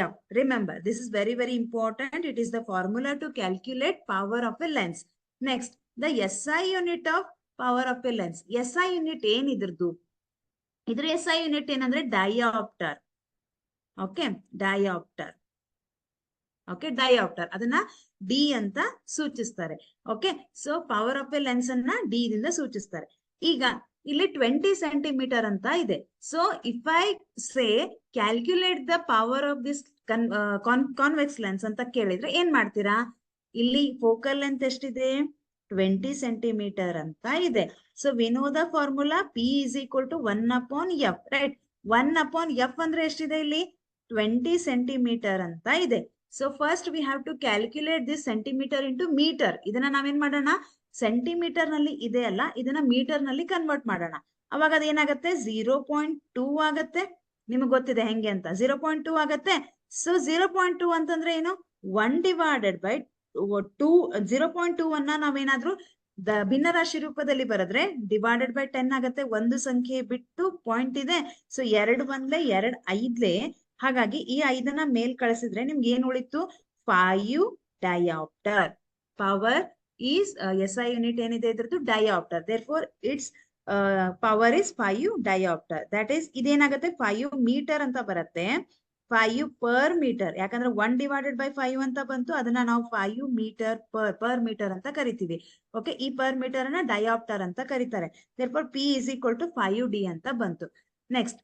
f. Remember, this is very, very important. It is the formula to calculate power of a lens. Next, the SI unit of power of a lens. SI unit ಏನ್ ಇದ್ರದ್ದು? ಇದ್ರ SI unit ಏನಂದ್ರೆ dioptre. Okay, dioptre. Okay, dioptre ಅದನ್ನ ಡಿ ಅಂತ ಸೂಚಿಸ್ತಾರೆ. Okay, so power of a lens ಅನ್ನ ಡಿ ದಿಂದ ಸೂಚಿಸ್ತಾರೆ. ಈಗ ಇಲ್ಲಿ 20 ಸೆಂಟಿಮೀಟರ್ ಅಂತ ಇದೆ. So if I say calculate the power of this convex lens ಅಂತ ಕೇಳಿದ್ರೆ ಏನ್ ಮಾಡ್ತೀರಾ? ಇಲ್ಲಿ ಫೋಕಲ್ ಲೆಂತ್ ಎಷ್ಟಿದೆ? 20 ಸೆಂಟಿಮೀಟರ್ ಅಂತ ಇದೆ. So we know the formula P is equal to 1 upon f, right? 1 upon f ಅಂದ್ರೆ ಎಷ್ಟಿದೆ ಇಲ್ಲಿ? 20 ಸೆಂಟಿಮೀಟರ್ ಅಂತ ಇದೆ. So first we have to calculate this centimetre into metre. ಇದನ್ನ ನಾವೇನ್ ಮಾಡೋಣ? ಸೆಂಟಿಮೀಟರ್ ನಲ್ಲಿ ಇದೆ ಅಲ್ಲ, ಇದನ್ನ ಮೀಟರ್ ನಲ್ಲಿ ಕನ್ವರ್ಟ್ ಮಾಡೋಣ. ಅವಾಗ ಅದೇನಾಗತ್ತೆ? 0.2 ಆಗತ್ತೆ. ನಿಮ್ಗೆ ಗೊತ್ತಿದೆ ಹೆಂಗೆ ಅಂತ. 0.2 ಆಗತ್ತೆ. ಸೊ 0.2 ಅಂತಂದ್ರೆ ಏನು? 1 divided by 2. 0.2 ಅನ್ನ ನಾವೇನಾದ್ರೂ ಭಿನ್ನರಾಶಿ ರೂಪದಲ್ಲಿ ಬರೆದ್ರೆ ಡಿವೈಡೆಡ್ ಬೈ 10 ಆಗತ್ತೆ. ಒಂದು ಸಂಖ್ಯೆ ಬಿಟ್ಟು ಪಾಯಿಂಟ್ ಇದೆ. ಸೊ 2 1 2 5. ಹಾಗಾಗಿ ಈ 5ನ್ನ ಮೇಲ್ ಕಳಿಸಿದ್ರೆ ನಿಮ್ಗೆ ಏನ್ ಉಳಿತು? 5 dioptre. Power is SI unit ಏನಿದೆ ಇದ್ರದ್ದು? Dioptre. therefore its power is 5 dioptre. That is ಇದೇನಾಗುತ್ತೆ? 5 ಮೀಟರ್ ಅಂತ ಬರುತ್ತೆ. 5 ಪರ್ ಮೀಟರ್, ಯಾಕಂದ್ರೆ 1 divided by 5 ಅಂತ ಬಂತು. ಅದನ್ನ ನಾವು 5 ಮೀಟರ್ ಪರ್ ಮೀಟರ್ ಅಂತ ಕರಿತೀವಿ. ಓಕೆ, ಈ ಪರ್ ಮೀಟರ್ ಅನ್ನ ಡಯಾಪ್ಟರ್ ಅಂತ ಕರೀತಾರೆ. therefore P is equal to 5D ಅಂತ ಬಂತು. ನೆಕ್ಸ್ಟ್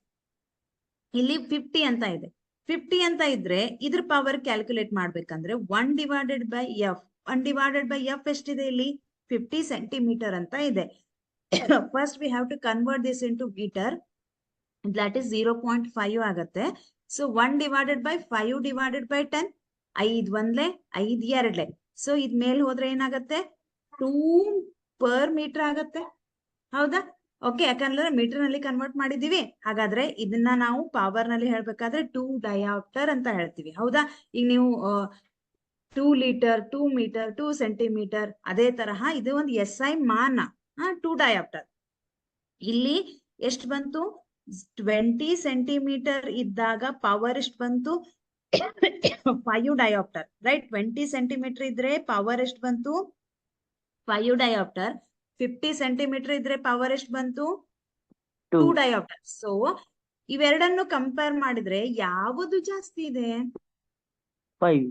ಇಲ್ಲಿ 50 ಅಂತ ಇದೆ. 50 ಅಂತ ಇದ್ರೆ ಇದ್ರ ಪವರ್ ಕ್ಯಾಲ್ಕುಲೇಟ್ ಮಾಡ್ಬೇಕಂದ್ರೆ 1 divided by f. 1 divided by f ಎಷ್ಟಿದೆ ಇಲ್ಲಿ? 50 ಸೆಂಟಿಮೀಟರ್ ಅಂತ ಇದೆ. First we have to convert this into metre. That is 0.5 ಆಗತ್ತೆ. So 1 divided by 5 divided by 10. 5 1 5 2. So ಇದ್ ಮೇಲ್ ಹೋದ್ರೆ ಏನಾಗತ್ತೆ? 2 ಪರ್ ಮೀಟರ್ ಆಗತ್ತೆ. ಹೌದಾ? ಓಕೆ, ಯಾಕಂದ್ರೆ ಮೀಟರ್ ನಲ್ಲಿ ಕನ್ವರ್ಟ್ ಮಾಡಿದೀವಿ. ಹಾಗಾದ್ರೆ ಇದನ್ನ ನಾವು ಪವರ್ ನಲ್ಲಿ ಹೇಳ್ಬೇಕಾದ್ರೆ 2 ಡಯಾಪ್ಟರ್ ಅಂತ ಹೇಳ್ತೀವಿ. ಹೌದಾ? ಈಗ ನೀವು 2 ಲೀಟರ್, 2 ಮೀಟರ್, 2 ಸೆಂಟಿಮೀಟರ್, ಅದೇ ತರಹ ಇದು ಒಂದು SI ಮಾನ. 2 ಡಯಾಪ್ಟರ್. ಇಲ್ಲಿ ಎಷ್ಟು ಬಂತು? 20 ಸೆಂಟಿಮೀಟರ್ ಇದ್ದಾಗ ಪವರ್ ಎಷ್ಟು ಬಂತು? 5 ಡಯಾಪ್ಟರ್, ರೈಟ್? 20 ಸೆಂಟಿಮೀಟರ್ ಇದ್ರೆ ಪವರ್ ಎಷ್ಟು ಬಂತು? 5 ಡಯಾಪ್ಟರ್. 50 ಸೆಂಟಿಮೀಟರ್ ಇದ್ರೆ ಪವರ್ ಎಷ್ಟು ಬಂತು? 2 ಡಯಾಪ್ಟರ್. ಸೊ ಇವೆರಡನ್ನು ಕಂಪೇರ್ ಮಾಡಿದ್ರೆ ಯಾವುದು ಜಾಸ್ತಿ ಇದೆ? 5.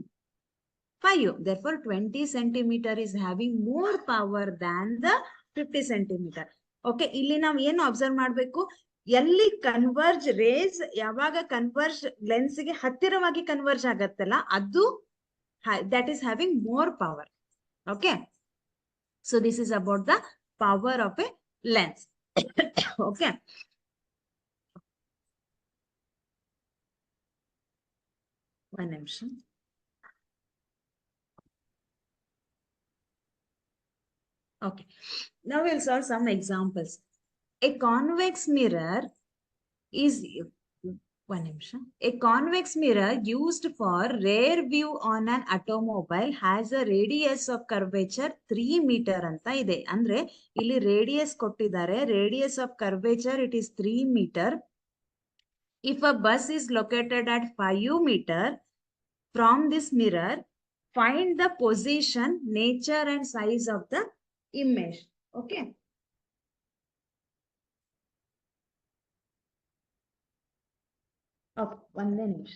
5. therefore 20 centimeter is having more power than the 50 centimeter. Okay, ಇಲ್ಲಿ ನಾವು ಏನು ಅಬ್ಸರ್ವ್ ಮಾಡ್ಬೇಕು? ಎಲ್ಲಿ ಕನ್ವರ್ಜ್ ರೇಸ್ ಯಾವಾಗ ಕನ್ವರ್ಜ್ ಲೆನ್ಸ್ ಗೆ ಹತ್ತಿರವಾಗಿ ಕನ್ವರ್ಜ್ ಆಗತ್ತಲ್ಲ, ಅದು that is having more power. Okay, so this is about the power of a lens. Okay, one ನಿಮಿಷ. Okay, now we'll solve some examples. A convex mirror is one ನಿಮಿಷ. A convex mirror used for rear view on an automobile has a radius of curvature 3 meter ಅಂತ ಇದೆ. ಅಂದ್ರೆ ಇಲ್ಲಿ ರೇಡಿಯಸ್ ಕೊಟ್ಟಿದ್ದಾರೆ. Radius of curvature it is 3 meter. If a bus is located at 5 meter from this mirror, find the position, nature and size of the image. Okay. Okay, ಒಂದೇ ನಿಮಿಷ.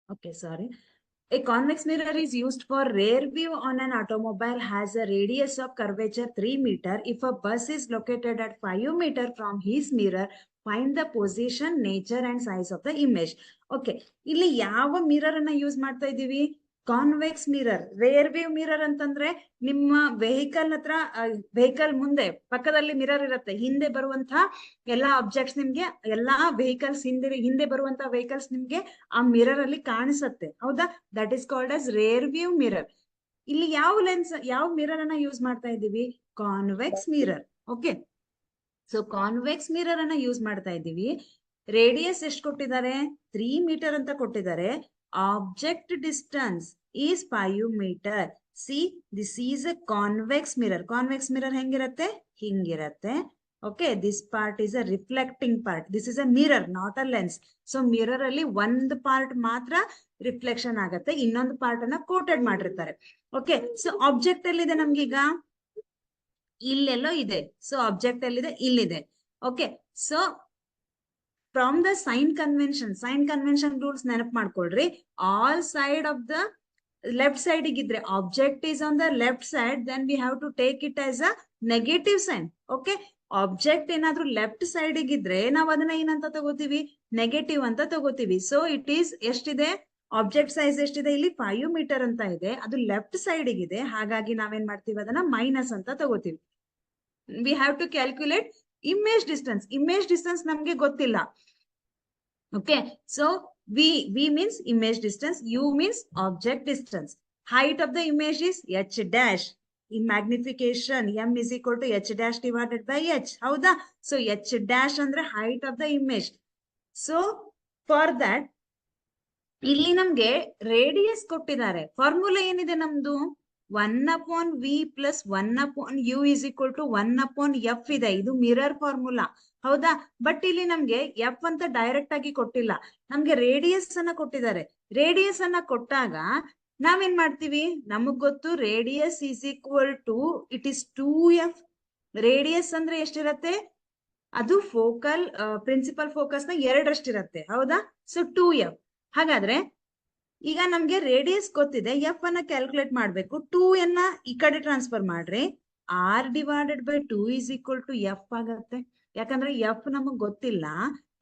Okay, sorry. A convex mirror is used for rear view on an automobile, has a radius of curvature 3 meter. If a bus is located at 5 meter from his mirror, find the position, nature and size of the image. Okay, ಇಲ್ಲಿ ಯಾವ ಮಿರರ್ ಅನ್ನ ಯೂಸ್ ಮಾಡ್ತಾ ಇದೀವಿ? Convex mirror. Rare view mirror ಅಂತಂದ್ರೆ ನಿಮ್ಮ ವೆಹಿಕಲ್ ಹತ್ರ, ವೆಹಿಕಲ್ ಮುಂದೆ ಪಕ್ಕದಲ್ಲಿ ಮಿರರ್ ಇರುತ್ತೆ, ಹಿಂದೆ ಬರುವಂತಹ ಎಲ್ಲಾ ಆಬ್ಜೆಕ್ಟ್ಸ್ ನಿಮ್ಗೆ, ಎಲ್ಲಾ ವೆಹಿಕಲ್ಸ್ ಹಿಂದೆ ಬರುವಂತಹ ವೆಹಿಕಲ್ಸ್ ನಿಮ್ಗೆ ಆ ಮಿರರ್ ಅಲ್ಲಿ ಕಾಣಿಸುತ್ತೆ, ಹೌದಾ? That is called as rear view mirror. ಇಲ್ಲಿ ಯಾವ ಲೆನ್ಸ್, ಯಾವ ಮಿರರ್ ಅನ್ನ ಯೂಸ್ ಮಾಡ್ತಾ ಇದ್ದೀವಿ? Convex mirror. Okay, so convex mirror ಅನ್ನ ಯೂಸ್ ಮಾಡ್ತಾ ಇದ್ದೀವಿ. ರೇಡಿಯಸ್ ಎಷ್ಟು ಕೊಟ್ಟಿದ್ದಾರೆ? 3 ಮೀಟರ್ ಅಂತ ಕೊಟ್ಟಿದ್ದಾರೆ. Object distance is 5 metre. See, this is a convex mirror. Convex mirror ಹೆಂಗಿರತ್ತೆ? ಹಿಂಗಿರತ್ತೆ. Okay, this part is a reflecting part. This is a mirror, not a lens. So mirror ಅಲ್ಲಿ ಒಂದು ಪಾರ್ಟ್ ಮಾತ್ರ ರಿಫ್ಲೆಕ್ಷನ್ ಆಗತ್ತೆ, ಇನ್ನೊಂದು ಪಾರ್ಟ್ ಅನ್ನ ಕೋಟೆಡ್ ಮಾಡಿರ್ತಾರೆ. ಓಕೆ, ಸೊ ಆಬ್ಜೆಕ್ಟ್ ಎಲ್ಲಿದೆ ನಮ್ಗೀಗ? ಇಲ್ಲೆಲ್ಲೋ ಇದೆ. ಸೊ ಆಬ್ಜೆಕ್ಟ್ ಎಲ್ಲಿದೆ? ಇಲ್ಲಿದೆ. Okay, so from the sign convention rules ನೆನಪು ಮಾಡ್ಕೊಳ್ರಿ. All side of the left side ಇದ್ರೆ, object is on the left side, then we have to take it as a negative sign. Okay, object ಏನಾದ್ರೂ ಲೆಫ್ಟ್ ಸೈಡ್ ಇದ್ರೆ ನಾವು ಅದನ್ನ ಏನಂತ ತಗೋತೀವಿ? ನೆಗೆಟಿವ್ ಅಂತ ತಗೋತೀವಿ. ಸೊ ಇಟ್ ಈಸ್ ಎಷ್ಟಿದೆ? ಆಬ್ಜೆಕ್ಟ್ ಸೈಜ್ ಎಷ್ಟಿದೆ? ಇಲ್ಲಿ 5 ಮೀಟರ್ ಅಂತ ಇದೆ, ಅದು ಲೆಫ್ಟ್ ಸೈಡ್ ಇದೆ. ಹಾಗಾಗಿ ನಾವೇನ್ ಮಾಡ್ತೀವಿ? ಅದನ್ನ ಮೈನಸ್ ಅಂತ ತಗೋತೀವಿ. We have to calculate image distance. Image distance ನಮ್ಗೆ ಗೊತ್ತಿಲ್ಲ. Okay, so v means image distance, u means object distance. Height of the image is h dash. ಈ magnification m is equal to h dash divided by h. ಹೌದಾ? ಸೊ h dash ಅಂದ್ರೆ height of the image. So for that ಇಲ್ಲಿ ನಮ್ಗೆ ರೇಡಿಯಸ್ ಕೊಟ್ಟಿದ್ದಾರೆ. ಫಾರ್ಮುಲಾ ಏನಿದೆ ನಮ್ದು? 1/v plus 1/u is equal to 1/f ಇದೆ. ಇದು ಮಿರರ್ ಫಾರ್ಮುಲಾ, ಹೌದಾ? ಬಟ್ ಇಲ್ಲಿ ನಮ್ಗೆ ಎಫ್ ಅಂತ ಡೈರೆಕ್ಟ್ ಆಗಿ ಕೊಟ್ಟಿಲ್ಲ, ನಮ್ಗೆ ರೇಡಿಯಸ್ ಅನ್ನ ಕೊಟ್ಟಿದ್ದಾರೆ. ರೇಡಿಯಸ್ ಅನ್ನ ಕೊಟ್ಟಾಗ ನಾವೇನ್ ಮಾಡ್ತೀವಿ? ನಮಗ್ ಗೊತ್ತು, radius is equal to it is 2f. Radius ಅಂದ್ರೆ ಎಷ್ಟಿರತ್ತೆ? ಅದು ಫೋಕಲ್ ಪ್ರಿನ್ಸಿಪಲ್ ಫೋಕಸ್ ನ 2 ಹೌದಾ? So 2f. ಹಾಗಾದ್ರೆ ಈಗ ನಮ್ಗೆ ರೇಡಿಯಸ್ ಗೊತ್ತಿದೆ, ಎಫ್ ಅನ್ನ ಕ್ಯಾಲ್ಕುಲೇಟ್ ಮಾಡ್ಬೇಕು. 2 ಈ ಕಡೆ ಟ್ರಾನ್ಸ್ಫರ್ ಮಾಡ್ರಿ, R divided by 2 is equal to F ಆಗತ್ತೆ. ಯಾಕಂದ್ರೆ ಎಫ್ ನಮಗ್ ಗೊತ್ತಿಲ್ಲ,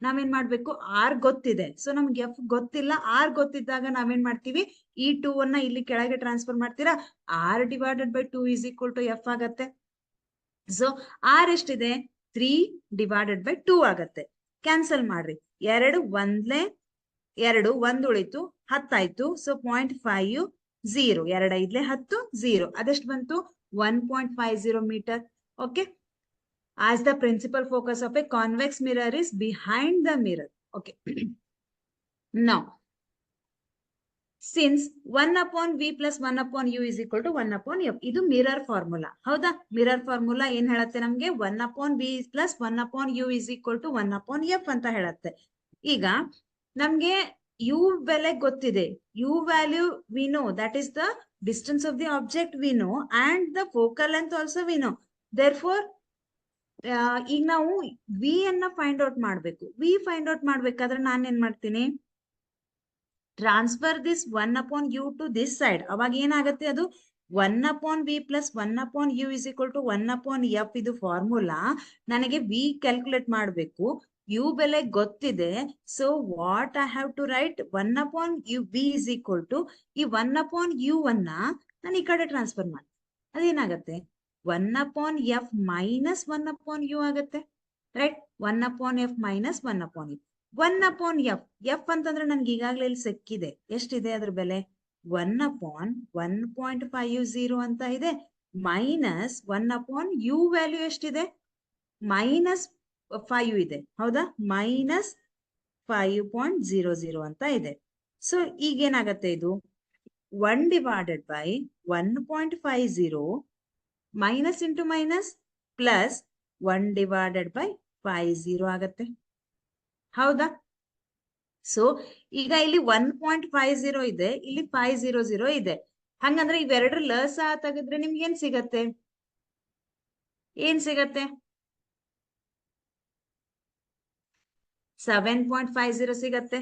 ನಾವೇನ್ ಮಾಡ್ಬೇಕು? ಆರ್ ಗೊತ್ತಿದೆ. ಸೊ ನಮ್ಗೆ ಎಫ್ ಗೊತ್ತಿಲ್ಲ, ಆರ್ ಗೊತ್ತಿದ್ದಾಗ ನಾವೇನ್ ಮಾಡ್ತೀವಿ? ಈ 2 ಇಲ್ಲಿ ಕೆಳಗೆ ಟ್ರಾನ್ಸ್ಫರ್ ಮಾಡ್ತೀರಾ, R divided by 2 is equal to F ಆಗತ್ತೆ. ಸೊ ಆರ್ ಎಷ್ಟಿದೆ? 3 ಡಿವೈಡೆಡ್ ಬೈ 2 ಆಗತ್ತೆ. ಕ್ಯಾನ್ಸಲ್ ಮಾಡ್ರಿ, 2 ಒಂದ್ಲೆ 2 1 ಉಳಿತು, 10 ಆಯ್ತು. ಸೊ 0.5 0, 2 5 10 0, ಅದೆಷ್ಟು ಬಂತು? 1.50 metre. Okay, as the principal focus of a convex mirror is behind the mirror. Okay, now since 1/v plus 1/u is equal to 1/f, ಇದು ಮಿರರ್ ಫಾರ್ಮುಲಾ, ಹೌದಾ? ಮಿರರ್ ಫಾರ್ಮುಲಾ ಏನ್ ಹೇಳತ್ತೆ ನಮ್ಗೆ? 1/v plus 1/u is equal to 1/f ಅಂತ ಹೇಳತ್ತೆ. ಈಗ ನಮ್ಗೆ u ಬೆಲೆ ಗೊತ್ತಿದೆ. u value we know, that is the distance of the object we know, and the focal length also we know. Therefore ಈಗ ನಾವು ವಿ ಅನ್ನ ಫೈಂಡ್ ಔಟ್ ಮಾಡ್ಬೇಕು. ವಿ ಫೈಂಡ್ ಔಟ್ ಮಾಡ್ಬೇಕಾದ್ರೆ ನಾನು ಏನ್ ಮಾಡ್ತೀನಿ? Transfer this 1/u to this side. ಅವಾಗ ಏನಾಗುತ್ತೆ? ಅದು 1/v plus 1/u is equal to 1/f. ಇದು ಫಾರ್ಮುಲಾ. ನನಗೆ ವಿ ಕ್ಯಾಲ್ಕುಲೇಟ್ ಮಾಡ್ಬೇಕು, ಯು ಬೆಲೆ ಗೊತ್ತಿದೆ. So what I have to write? 1/v is equal to ಈ 1/u ಅನ್ನ ನಾನು ಈ ಕಡೆ ಟ್ರಾನ್ಸ್ಫರ್ ಮಾಡಿ, ಅದೇನಾಗತ್ತೆ? 1/f minus 1/u ಆಗತ್ತೆ, right? 1/f minus 1/u. 1/f, F ಅಂತಂದ್ರೆ ನನ್ಗೆ ಈಗಾಗಲೇ ಇಲ್ಲಿ ಸಿಕ್ಕಿದೆ. ಎಷ್ಟಿದೆ ಅದ್ರ ಬೆಲೆ? 1/1.50 ಅಂತ ಇದೆ, ಮೈನಸ್ 1/u ವ್ಯಾಲ್ಯೂ ಎಷ್ಟಿದೆ? -5 ಇದೆ, ಹೌದಾ? -5.00 ಅಂತ ಇದೆ. ಸೊ ಈಗೇನಾಗತ್ತೆ? ಇದು 1 divided by 1.50 minus into minus plus 1 divided by 50 ಆಗತ್ತೆ, ಹೌದಾ? ಸೊ ಈಗ ಇಲ್ಲಿ 1.50 ಇದೆ, ಇಲ್ಲಿ 500 ಇದೆ. ಹಂಗಂದ್ರೆ ಇವೆರಡರ ಲಸ ತೆಗೆದ್ರೆ ನಿಮ್ಗೆ ಏನ್ ಸಿಗತ್ತೆ? ಏನ್ ಸಿಗತ್ತೆ? 7.50 ಸಿಗತ್ತೆ,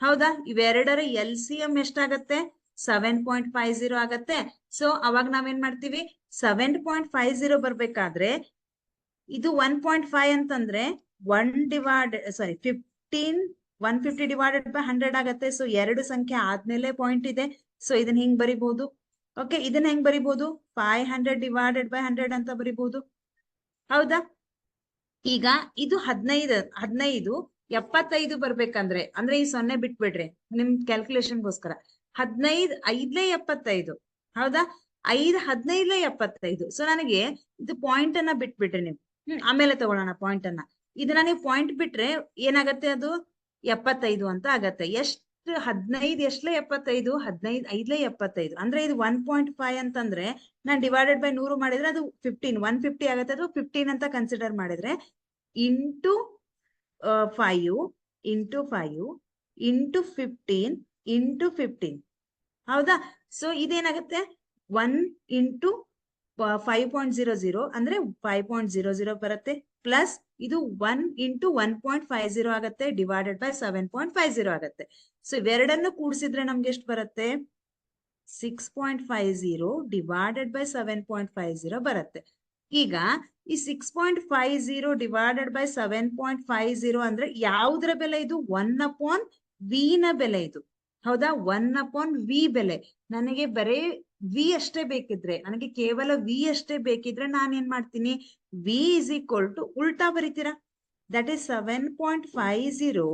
ಹೌದಾ? ಇವೆರಡರ LCM ಎಷ್ಟಾಗತ್ತೆ? 7.50 ಆಗತ್ತೆ. ಸೊ ಅವಾಗ ನಾವೇನ್ ಮಾಡ್ತೀವಿ? 7.50 ಬರ್ಬೇಕಾದ್ರೆ ಇದು 1.5 ಅಂತಂದ್ರೆ 150 ಡಿವೈಡೆಡ್ ಬೈ 100 ಆಗತ್ತೆ. ಸೊ 2 ಸಂಖ್ಯೆ ಆದ್ಮೇಲೆ ಪಾಯಿಂಟ್ ಇದೆ. ಸೊ ಇದನ್ನ ಹಿಂಗ್ ಬರಿಬಹುದು. ಓಕೆ, ಇದನ್ನ ಹೆಂಗ್ ಬರಿಬಹುದು? 500 ಡಿವೈಡೆಡ್ ಬೈ 100 ಅಂತ ಬರಿಬಹುದು. ಹೌದಾ? ಈಗ ಇದು 15 75 ಬರ್ಬೇಕಂದ್ರೆ, ಅಂದ್ರೆ ಈ 0 ಬಿಟ್ಬಿಡ್ರಿ ನಿಮ್ ಕ್ಯಾಲ್ಕುಲೇಷನ್ಗೋಸ್ಕರ. 15 5 75. ಹೌದಾ? 5 15 75. ಸೊ ನನಗೆ ಇದು ಪಾಯಿಂಟ್ ಅನ್ನ ಬಿಟ್ಬಿಡ್ರಿ ನೀವು. ಆಮೇಲೆ ತಗೊಳ್ಳೋಣ ಪಾಯಿಂಟ್ ಅನ್ನ. ಇದನ್ನ ನೀವು ಪಾಯಿಂಟ್ ಬಿಟ್ರೆ ಏನಾಗತ್ತೆ? ಅದು 75 ಅಂತ ಆಗತ್ತೆ. ಎಷ್ಟು? 15 ಎಷ್ಟಲೇ 75? 15 5 75. ಅಂದ್ರೆ ಇದು 1.5 ಅಂತಂದ್ರೆ ನಾನ್ ಡಿವೈಡೆಡ್ ಬೈ 100 ಮಾಡಿದ್ರೆ ಅದು 15 150 ಆಗತ್ತೆ. ಅದು 15 ಅಂತ ಕನ್ಸಿಡರ್ ಮಾಡಿದ್ರೆ ಇಂಟು 5 ಇಂಟು 5 ಇಂಟು 15 ಇಂಟು 15. ಹೌದಾ? ಸೊ ಇದೇನಾಗತ್ತೆ? 1 ಇಂಟು 5.00 ಅಂದ್ರೆ 5.00 ಬರುತ್ತೆ. ಪ್ಲಸ್ ಇದು 1 ಇಂಟು 1.50 ಆಗತ್ತೆ ಡಿವೈಡೆಡ್ ಬೈ 7.50 ಆಗತ್ತೆ. ಸೊ ಇವೆರಡನ್ನು ಕೂಡಿಸಿದ್ರೆ ನಮ್ಗೆ ಎಷ್ಟು ಬರುತ್ತೆ? 6.50 ಡಿವೈಡೆಡ್ ಬೈ 7.50 ಬರುತ್ತೆ. ಈಗ ಈ 6.50 ಡಿವೈಡೆಡ್ ಬೈ 7.50 ಅಂದ್ರೆ ಯಾವುದರ ಬೆಲೆ ಇದು? 1/v ನ ಬೆಲೆ ಇದು. ಹೌದಾ? 1/v ಬೆಲೆ. ನನಗೆ ಬರೇ v ಅಷ್ಟೇ ಬೇಕಿದ್ರೆ, ನನಗೆ ಕೇವಲ v ಅಷ್ಟೇ ಬೇಕಿದ್ರೆ ನಾನು ಏನ್ ಮಾಡ್ತೀನಿ? v ಇಸ್ ಈಕ್ವಲ್ ಟು ಉಲ್ಟಾ ಬರೀತೀರಾ? ದಟ್ ಈಸ್ 7.50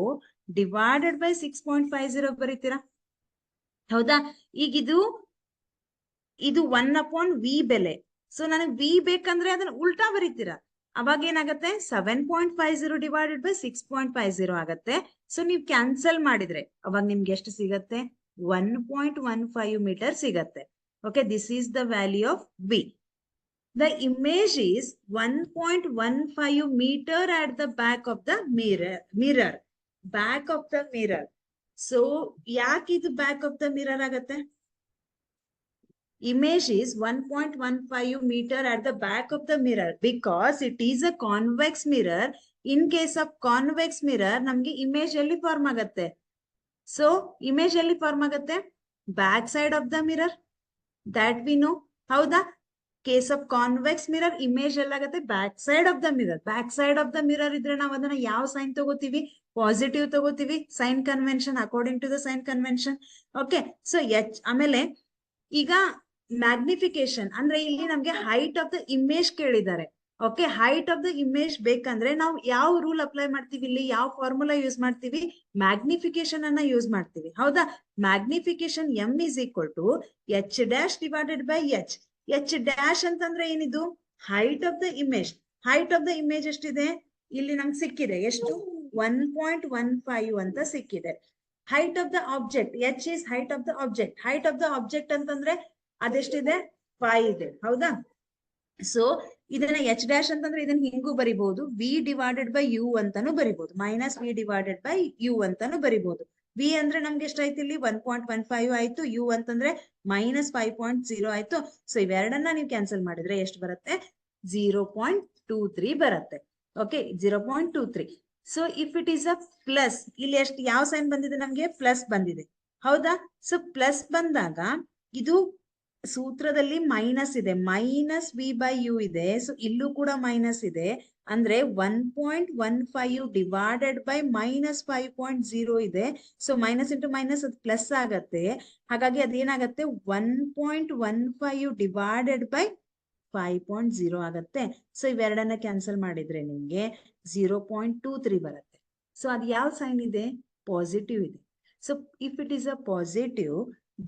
ಡಿವೈಡೆಡ್ ಬೈ 6.50 ಬರೀತೀರಾ? ಹೌದಾ? ಈಗ ಇದು 1/v ಬೆಲೆ. ಸೊ ನನಗೆ v ಬೇಕಂದ್ರೆ ಅದನ್ನ ಉಲ್ಟಾ ಬರೀತೀರಾ. ಅವಾಗ ಏನಾಗತ್ತೆ? 7.50 ಡಿವೈಡೆಡ್ ಬೈ 6.50 ಆಗತ್ತೆ. ಸೊ ನೀವು ಕ್ಯಾನ್ಸಲ್ ಮಾಡಿದ್ರೆ ಅವಾಗ ನಿಮ್ಗೆ ಎಷ್ಟು ಸಿಗತ್ತೆ? 1.15 ಮೀಟರ್ ಸಿಗತ್ತೆ. Okay, this is the value of V. The image is 1.15 meter at the back of the mirror. Back of the mirror. So, ಯಾಕೆ ಇದು back of the mirror ಆಗತ್ತೆ? Image is 1.15 meter at the back of the mirror because it is a convex mirror. In case of convex mirror, ನಮ್ಗೆ image ಎಲ್ಲಿ ಫಾರ್ಮ್ ಆಗತ್ತೆ? So, image ಎಲ್ಲಿ ಫಾರ್ಮ್ ಆಗತ್ತೆ? Back side of the mirror. That we know. ಹೌದಾ? Case of convex mirror image ಎಲ್ಲಾಗತ್ತೆ? Back side of the mirror. Back side of the mirror ಇದ್ರೆ ನಾವು ಅದನ್ನ ಯಾವ ಸೈನ್ ತಗೋತೀವಿ? ಪಾಸಿಟಿವ್ ತಗೋತೀವಿ. Sign convention, according to the sign convention. Okay, so ಆಮೇಲೆ ಈಗ ಮ್ಯಾಗ್ನಿಫಿಕೇಶನ್ ಅಂದ್ರೆ ಇಲ್ಲಿ ನಮ್ಗೆ ಹೈಟ್ ಆಫ್ ದ ಇಮೇಜ್ ಕೇಳಿದ್ದಾರೆ. Okay, height of the image ಬೇಕಂದ್ರೆ ನಾವು ಯಾವ ರೂಲ್ ಅಪ್ಲೈ ಮಾಡ್ತೀವಿ? ಇಲ್ಲಿ ಯಾವ ಫಾರ್ಮುಲಾ ಯೂಸ್ ಮಾಡ್ತೀವಿ? ಮ್ಯಾಗ್ನಿಫಿಕೇಶನ್ ಅನ್ನ ಯೂಸ್ ಮಾಡ್ತೀವಿ. ಹೌದಾ? Magnification m is equal to h dash divided by h. h dash ಅಂತಂದ್ರೆ ಏನಿದು? Height of the image. Height of the image ಎಷ್ಟಿದೆ? ಇಲ್ಲಿ ನಮ್ಗೆ ಸಿಕ್ಕಿದೆ. ಎಷ್ಟು? 1.15 ಅಂತ ಸಿಕ್ಕಿದೆ. Height of the object h is height of the object. Height of the object ಅಂತಂದ್ರೆ ಅದೆಷ್ಟಿದೆ? 5 ಇದೆ. ಹೌದಾ? ಸೊ ಇದನ್ನ h ಡ್ಯಾಶ್ ಅಂತಂದ್ರೆ ಇದನ್ನ ಹಿಂಗೂ ಬರಿಬಹುದು. v ಡಿವೈಡೆಡ್ ಬೈ u ಅಂತಾನು ಬರಿಬಹುದು. Minus v divided by u ಅಂತಾನು ಬರಿಬಹುದು. v ಅಂದ್ರೆ ನಮ್ಗೆ ಎಷ್ಟಾಯ್ತು? ಇಲ್ಲಿ 1.15 ಆಯ್ತು. u ಅಂತಂದ್ರೆ -5.0 ಆಯ್ತು. ಸೊ ಇವೆರಡನ್ನ ನೀವು ಕ್ಯಾನ್ಸಲ್ ಮಾಡಿದ್ರೆ ಎಷ್ಟು ಬರುತ್ತೆ? 0.23 ಬರುತ್ತೆ. Okay, 0.23. So if it is a plus, ಇಲ್ಲಿ ಎಷ್ಟು ಯಾವ ಸೈನ್ ಬಂದಿದೆ? ನಮ್ಗೆ ಪ್ಲಸ್ ಬಂದಿದೆ. ಹೌದಾ? ಸೊ ಪ್ಲಸ್ ಬಂದಾಗ ಇದು ಸೂತ್ರದಲ್ಲಿ ಮೈನಸ್ ಇದೆ. -v/u ಇದೆ. ಸೊ ಇಲ್ಲೂ ಕೂಡ ಮೈನಸ್ ಇದೆ. ಅಂದ್ರೆ 1.15 ಡಿವೈಡೆಡ್ ಬೈ -5.0 ಇದೆ. ಸೊ ಮೈನಸ್ ಇಂಟು ಮೈನಸ್ ಅದು ಪ್ಲಸ್ ಆಗತ್ತೆ. ಹಾಗಾಗಿ ಅದೇನಾಗತ್ತೆ? 1.15 ಡಿವೈಡೆಡ್ ಬೈ 5.0 ಆಗತ್ತೆ. ಸೊ ಇವೆರಡನ್ನ ಕ್ಯಾನ್ಸಲ್ ಮಾಡಿದ್ರೆ ನಿಮ್ಗೆ 0.23 ಬರುತ್ತೆ. ಸೊ ಅದು ಯಾವ ಸೈನ್ ಇದೆ? ಪಾಸಿಟಿವ್ ಇದೆ. So if it is a positive,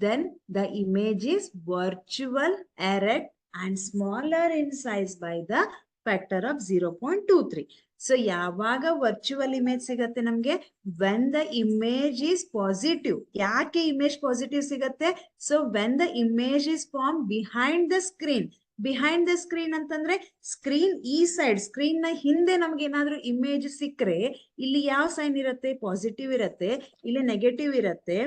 then the image is virtual, erect and smaller in size by the factor of 0.23. So ಯಾವಾಗ ವರ್ಚುವಲ್ ಇಮೇಜ್ ಸಿಗತ್ತೆ ನಮ್ಗೆ? when the image is positive. ಯಾಕೆ ಇಮೇಜ್ ಪಾಸಿಟಿವ್ ಸಿಗತ್ತೆ? So when the image is formed behind the screen. Behind the screen ಅಂತಂದ್ರೆ ಸ್ಕ್ರೀನ್ ಈ ಸೈಡ್, ಸ್ಕ್ರೀನ್ ನ ಹಿಂದೆ ನಮ್ಗೆ ಏನಾದ್ರೂ ಇಮೇಜ್ ಸಿಕ್ಕರೆ ಇಲ್ಲಿ ಯಾವ ಸೈನ್ ಇರುತ್ತೆ? ಪಾಸಿಟಿವ್ ಇರುತ್ತೆ. ಇಲ್ಲಿ ನೆಗೆಟಿವ್ ಇರುತ್ತೆ.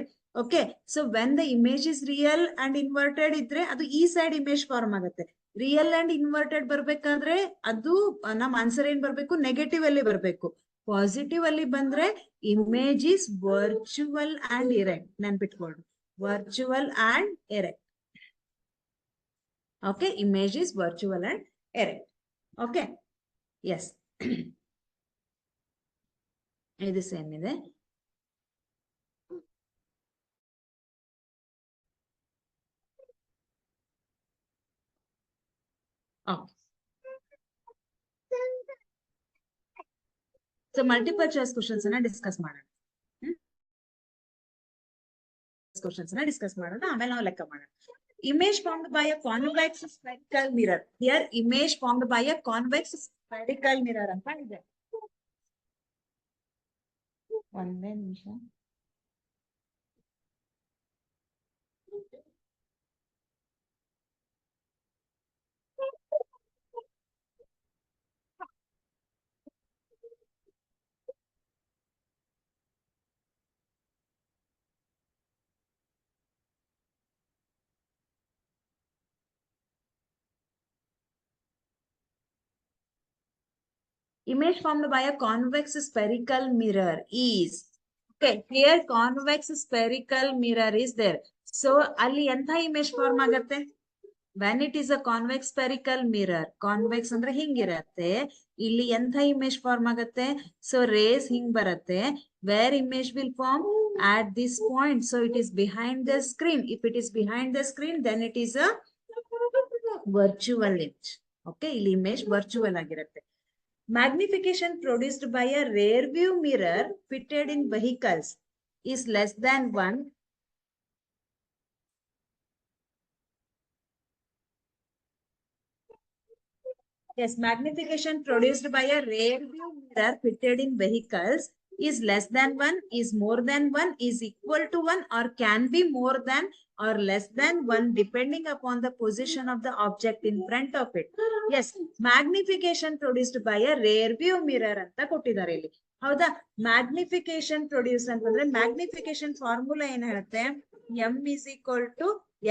Okay, so when the image is real and inverted ಇದ್ರೆ ಅದು ಈ ಸೈಡ್ ಇಮೇಜ್ ಫಾರ್ಮ್ ಆಗುತ್ತೆ. ರಿಯಲ್ ಅಂಡ್ ಇನ್ವರ್ಟೆಡ್ ಬರ್ಬೇಕಾದ್ರೆ ಅದು ನಮ್ ಆನ್ಸರ್ ಏನ್ ಬರ್ಬೇಕು? ನೆಗೆಟಿವ್ ಅಲ್ಲಿ ಬರ್ಬೇಕು. ಪಾಸಿಟಿವ್ ಅಲ್ಲಿ ಬಂದ್ರೆ image is virtual and erect. ನೆನ್ಪಿಟ್ಕೊಳ್ಳಿ, virtual and erect. Okay, image is virtual and erect. Okay, yes. ಇದು ಸೇಮ್ ಇದೆ. ಸೊ ಮಲ್ಟಿಪಲ್ ಚಾಯ್ಸ್ ಕ್ವಶನ್ಸ್ ಅನ್ನ ಡಿಸ್ಕಸ್ ಮಾಡೋಣ. ಆಮೇಲೆ ನಾವು ಲೆಕ್ಕ ಮಾಡೋಣ. Image formed by a convex spherical mirror. Here, image formed by a convex spherical mirror ಅಂತ ಇದೆ. ಒಂದೇ ನಿಮಿಷ. Image formed by a convex spherical mirror is, okay, here convex spherical mirror is there. So, ಅಲ್ಲಿ ಎಂಥ image form ಆಗತ್ತೆ? When it is a convex spherical mirror, convex ಅಂದ್ರೆ ಹಿಂಗಿರತ್ತೆ, ಇಲ್ಲಿ ಎಂಥ image form ಆಗತ್ತೆ? So, rays ಹಿಂಗ್ ಬರತ್ತೆ. Where image will form? At this point. So, it is behind the screen. If it is behind the screen, then it is a virtual image. Okay, ಇಲ್ಲಿ image virtual ಆಗಿರತ್ತೆ. Magnification produced by a rear view mirror fitted in vehicles is less than 1. Yes, magnification produced by a rear view mirror fitted in vehicles is less than 1, is more than 1, is equal to 1, or can be more than or less than 1 depending upon the position of the object in front of it. Yes, magnification produced by a rear view mirror ಅಂತ ಕೊಟ್ಟಿದ್ದಾರೆ ಇಲ್ಲಿ. ಹೌದಾ? magnification produced ಅಂತಂದ್ರೆ magnification ಫಾರ್ಮುಲಾ ಏನ್ ಹೇಳುತ್ತೆ? m is equal to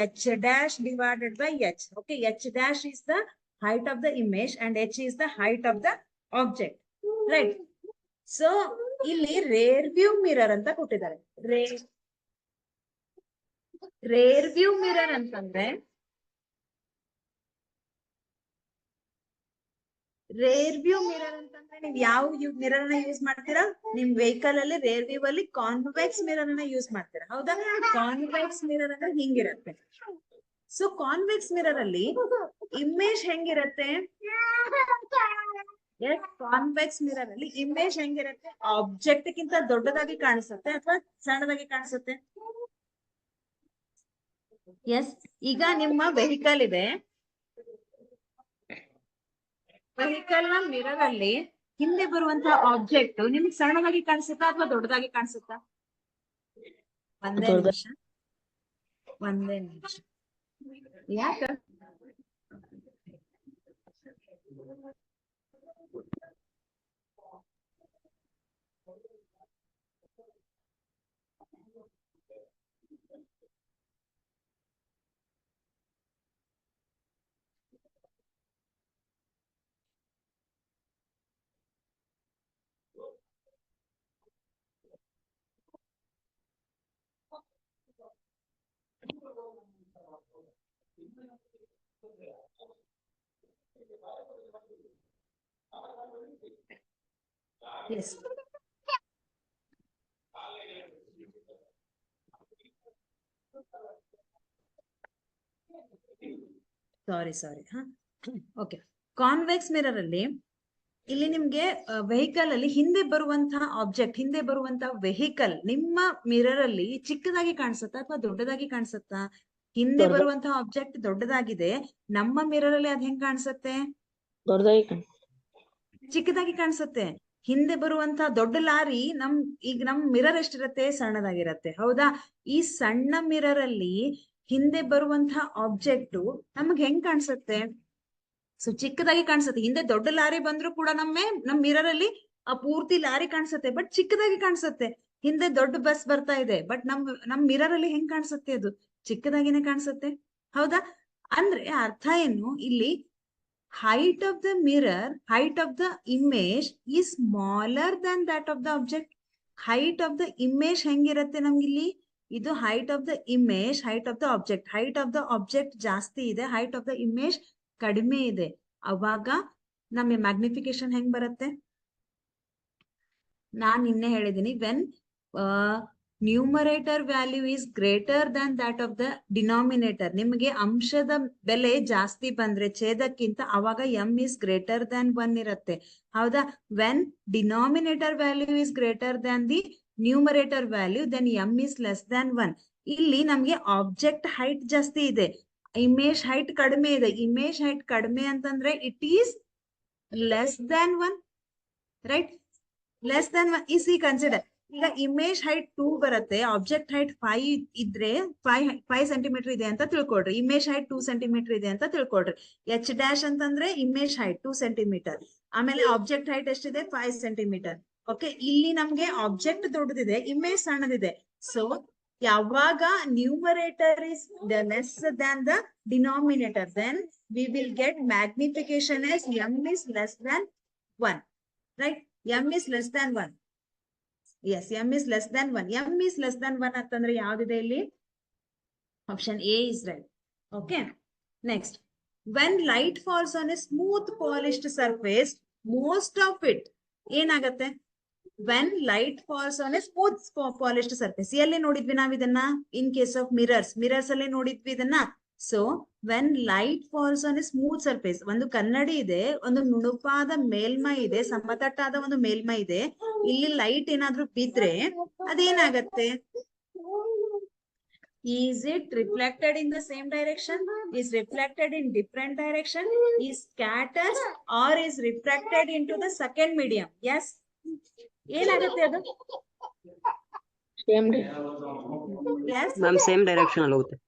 h dash divided by h. Okay, h dash is the height of the image and h is the height of the object. Right? So, ಇಲ್ಲಿ rear view mirror ಅಂತ ಕೊಟ್ಟಿದ್ದಾರೆ. ರೇರ್ ವ್ಯೂ ಮಿರರ್ ಅಂತಂದ್ರೆ ನೀವು ಯಾವ ಮಿರರ್ ನ ಯೂಸ್ ಮಾಡ್ತೀರಾ? ನಿಮ್ ವೆಹಿಕಲ್ ಅಲ್ಲಿ ರೇರ್ ವ್ಯೂ ಅಲ್ಲಿ ಕಾನ್ವೆಕ್ಸ್ ಮಿರರ್ ನ ಯೂಸ್ ಮಾಡ್ತೀರಾ. ಹೌದಾ? ಕಾನ್ವೆಕ್ಸ್ ಮಿರರ್ ಅಂದ್ರೆ ಹಿಂಗಿರತ್ತೆ. ಸೊ ಕಾನ್ವೆಕ್ಸ್ ಮಿರರ್ ಅಲ್ಲಿ ಇಮೇಜ್ ಹೆಂಗಿರತ್ತೆ? ಕಾನ್ವೆಕ್ಸ್ ಮಿರರ್ ಅಲ್ಲಿ ಇಮೇಜ್ ಹೆಂಗಿರತ್ತೆ? ಆಬ್ಜೆಕ್ಟ್ ಗಿಂತ ದೊಡ್ಡದಾಗಿ ಕಾಣಿಸುತ್ತೆ ಅಥವಾ ಸಣ್ಣದಾಗಿ ಕಾಣಿಸುತ್ತೆ? ಎಸ್, ಈಗ ನಿಮ್ಮ ವೆಹಿಕಲ್ ಇದೆ. ವೆಹಿಕಲ್ ನ ಮಿರರ್ ಅಲ್ಲಿ ಹಿಂದೆ ಬರುವಂತಹ ಆಬ್ಜೆಕ್ಟ್ ನಿಮ್ಗೆ ಸಣ್ಣದಾಗಿ ಕಾಣಿಸುತ್ತಾ ಅಥವಾ ದೊಡ್ಡದಾಗಿ ಕಾಣಿಸುತ್ತಾ? ಒಂದೇ ನಿಮಿಷ. ಯಾಕ? Yes. ಸಾರಿ. ಓಕೆ, ಕಾನ್ವೆಕ್ಸ್ ಮಿರರ್ ಅಲ್ಲಿ ಇಲ್ಲಿ ನಿಮ್ಗೆ ವೆಹಿಕಲ್ ಅಲ್ಲಿ ಹಿಂದೆ ಬರುವಂತಹ ಆಬ್ಜೆಕ್ಟ್, ಹಿಂದೆ ಬರುವಂತಹ ವೆಹಿಕಲ್ ನಿಮ್ಮ ಮಿರರ್ ಅಲ್ಲಿ ಚಿಕ್ಕದಾಗಿ ಕಾಣಿಸುತ್ತಾ ಅಥವಾ ದೊಡ್ಡದಾಗಿ ಕಾಣಿಸುತ್ತಾ? ಹಿಂದೆ ಬರುವಂತಹ ಆಬ್ಜೆಕ್ಟ್ ದೊಡ್ಡದಾಗಿದೆ, ನಮ್ಮ ಮಿರರ್ ಅಲ್ಲಿ ಅದ್ ಹೆಂಗ್ ಕಾಣಿಸುತ್ತೆ? ಚಿಕ್ಕದಾಗಿ ಕಾಣಿಸುತ್ತೆ. ಹಿಂದೆ ಬರುವಂತಹ ದೊಡ್ಡ ಲಾರಿ ಈಗ ನಮ್ ಮಿರರ್ ಎಷ್ಟಿರತ್ತೆ? ಸಣ್ಣದಾಗಿರತ್ತೆ. ಹೌದಾ? ಈ ಸಣ್ಣ ಮಿರರ್ ಅಲ್ಲಿ ಹಿಂದೆ ಬರುವಂತಹ ಆಬ್ಜೆಕ್ಟ್ ನಮಗ್ ಹೆಂಗ್ ಕಾಣಿಸುತ್ತೆ? ಸೊ ಚಿಕ್ಕದಾಗಿ ಕಾಣಿಸುತ್ತೆ. ಹಿಂದೆ ದೊಡ್ಡ ಲಾರಿ ಬಂದ್ರು ಕೂಡ ನಮ್ ಮಿರರ್ ಅಲ್ಲಿ ಆ ಪೂರ್ತಿ ಲಾರಿ ಕಾಣಿಸುತ್ತೆ, ಬಟ್ ಚಿಕ್ಕದಾಗಿ ಕಾಣಿಸುತ್ತೆ. ಹಿಂದೆ ದೊಡ್ಡ ಬಸ್ ಬರ್ತಾ ಇದೆ, ಬಟ್ ನಮ್ ಮಿರರ್ ಅಲ್ಲಿ ಹೆಂಗ್ ಕಾಣಿಸುತ್ತೆ? ಅದು ಚಿಕ್ಕದಾಗಿನೇ ಕಾಣಿಸುತ್ತೆ. ಹೌದಾ? ಅಂದ್ರೆ ಅರ್ಥ ಏನು? ಇಲ್ಲಿ height of the image is smaller than that of the object. Height of the image ಹೆಂಗಿರತ್ತೆ ನಮ್ಗಿಲ್ಲಿ, ಇದು height of the image, height of the object. Height of the object ಜಾಸ್ತಿ ಇದೆ, ಹೈಟ್ ಆಫ್ ದ ಇಮೇಜ್ ಕಡಿಮೆ ಇದೆ. ಅವಾಗ ನಮಗೆ ಮ್ಯಾಗ್ನಿಫಿಕೇಶನ್ ಹೆಂಗ್ ಬರುತ್ತೆ? ನಾನ್ ನಿನ್ನೆ ಹೇಳಿದೀನಿ, when numerator value is greater than that of the denominator. ನಿಮಗೆ ಅಂಶದ ಬೆಲೆ ಜಾಸ್ತಿ ಬಂದ್ರೆ ಛೇದಕ್ಕಿಂತ, ಅವಾಗ ಎಂ ಇಸ್ ಗ್ರೇಟರ್ ದ್ಯಾನ್ 1 ಇರುತ್ತೆ. ಹೌದಾ? When denominator value is greater than the numerator value, then m is less than 1. ಇಲ್ಲಿ ನಮ್ಗೆ ಆಬ್ಜೆಕ್ಟ್ ಹೈಟ್ ಜಾಸ್ತಿ ಇದೆ, ಇಮೇಜ್ ಹೈಟ್ ಕಡಿಮೆ ಇದೆ. ಇಮೇಜ್ ಹೈಟ್ ಕಡಿಮೆ ಅಂತಂದ್ರೆ it is less than 1, right? Less than 1 is he consider. ಈಗ ಇಮೇಜ್ ಹೈಟ್ 2 ಬರುತ್ತೆ, ಆಬ್ಜೆಕ್ಟ್ ಹೈಟ್ 5 ಇದ್ರೆ 5 ಸೆಂಟಿಮೀಟರ್ ಇದೆ ಅಂತ ತಿಳ್ಕೊಡ್ರಿ. ಇಮೇಜ್ ಹೈಟ್ 2 ಸೆಂಟಿಮೀಟರ್ ಇದೆ ಅಂತ ತಿಳ್ಕೊಡ್ರಿ. ಎಚ್ ಡ್ಯಾಶ್ ಅಂತಂದ್ರೆ ಇಮೇಜ್ ಹೈಟ್ 2 ಸೆಂಟಿಮೀಟರ್, ಆಮೇಲೆ ಆಬ್ಜೆಕ್ಟ್ ಹೈಟ್ ಎಷ್ಟಿದೆ? 5 ಸೆಂಟಿಮೀಟರ್. ಓಕೆ, ಇಲ್ಲಿ ನಮ್ಗೆ ಆಬ್ಜೆಕ್ಟ್ ದೊಡ್ಡದಿದೆ, ಇಮೇಜ್ ಸಣ್ಣದಿದೆ. ಸೊ ಯಾವಾಗ numerator is less than the denominator, then we will get magnification as m is less than 1, right? m is less than 1. Yes, m is less than 1. m is less than 1 ಅಂತಂದ್ರೆ ಯಾವ್ದಿದೆ ಇಲ್ಲಿ? Option A is right. Okay. Next, when light falls on a smooth polished surface, most of it ಏನಾಗತ್ತೆ? when light falls on a smooth polished surface. ಎಲ್ಲಿ ನೋಡಿದ್ವಿ ನಾವ್ ಇದನ್ನ? in case of ಮಿರರ್ಸ್ ಅಲ್ಲಿ ನೋಡಿದ್ವಿ ಇದನ್ನ. So when light falls on a smooth surface, ಒಂದು ಕನ್ನಡಿ ಇದೆ, ಒಂದು ನುಣುಪಾದ ಮೇಲ್ಮೈ ಇದೆ, ಸಮತಟ್ಟಾದ ಒಂದು ಮೇಲ್ಮೈ ಇದೆ. ಇಲ್ಲಿ ಲೈಟ್ ಏನಾದ್ರೂ ಬಿದ್ರೆ ಅದೇನಾಗತ್ತೆ? Is it reflected in the same direction? Is reflected in different direction? Is scattered or is refracted into the second medium? Yes. ಏನಾಗತ್ತೆ ಅದು? Same. Yes. Ma'am same direction ಅಲ್ಲಿ ಹೋಗುತ್ತೆ.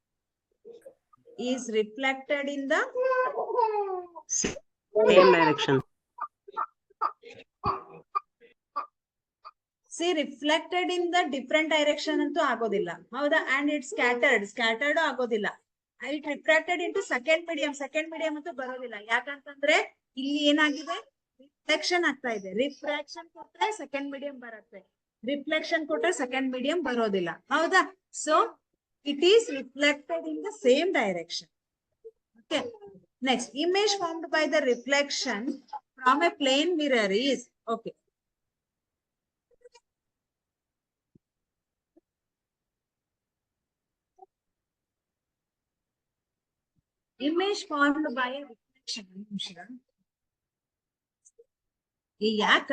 Is reflected in the same direction. See, reflected in the different direction ಅಂತೂ ಆಗೋದಿಲ್ಲ, ಹೌದಾ? And it's scattered ಆಗೋದಿಲ್ಲ. It refracted into second medium ಅಂತೂ ಬರೋದಿಲ್ಲ. ಯಾಕಂತಂದ್ರೆ ಇಲ್ಲಿ ಏನಾಗಿದೆ? ರಿಫ್ಲೆಕ್ಷನ್ ಆಗ್ತಾ ಇದೆ. ರಿಫ್ರಾಕ್ಷನ್ ಕೊಟ್ರೆ ಸೆಕೆಂಡ್ ಮೀಡಿಯಂ ಬರುತ್ತೆ, ರಿಫ್ಲೆಕ್ಷನ್ ಕೊಟ್ರೆ ಸೆಕೆಂಡ್ ಮೀಡಿಯಂ ಬರೋದಿಲ್ಲ, ಹೌದಾ? So it is reflected in the same direction. Okay. Next, image formed by the reflection from a plane mirror is, okay. Image formed by a reflection. ಯಾಕ?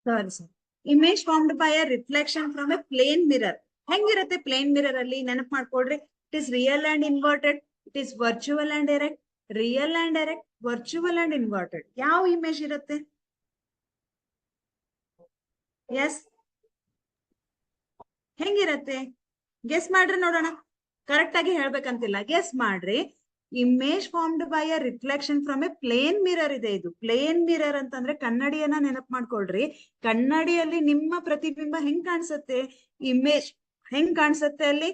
Sorry, sir. Image formed by a reflection from a plane mirror. ಹೆಂಗಿರುತ್ತೆ ಪ್ಲೇನ್ ಮಿರರ್ ಅಲ್ಲಿ? ನೆನಪು ಮಾಡ್ಕೊಳ್ರಿ. It is real and inverted, it is virtual and direct, real and direct, virtual and inverted. ಯಾವ ಇಮೇಜ್ ಇರುತ್ತೆ? ಎಸ್, ಹೆಂಗಿರತ್ತೆ? ಗೆಸ್ ಮಾಡ್ರಿ ನೋಡೋಣ. ಕರೆಕ್ಟ್ ಆಗಿ ಹೇಳ್ಬೇಕಂತಿಲ್ಲ, ಗೆಸ್ ಮಾಡ್ರಿ. Image formed by a reflection from a plane mirror ಇದೆ. ಇದು ಪ್ಲೇನ್ ಮಿರರ್ ಅಂತಂದ್ರೆ ಕನ್ನಡಿಯನ್ನ ನೆನಪು ಮಾಡ್ಕೊಳ್ರಿ. ಕನ್ನಡಿಯಲ್ಲಿ ನಿಮ್ಮ ಪ್ರತಿಬಿಂಬ ಹೆಂಗ್ ಕಾಣಿಸುತ್ತೆ? ಇಮೇಜ್ ಹೆಂಗ್ ಕಾಣಿಸುತ್ತೆ ಅಲ್ಲಿ?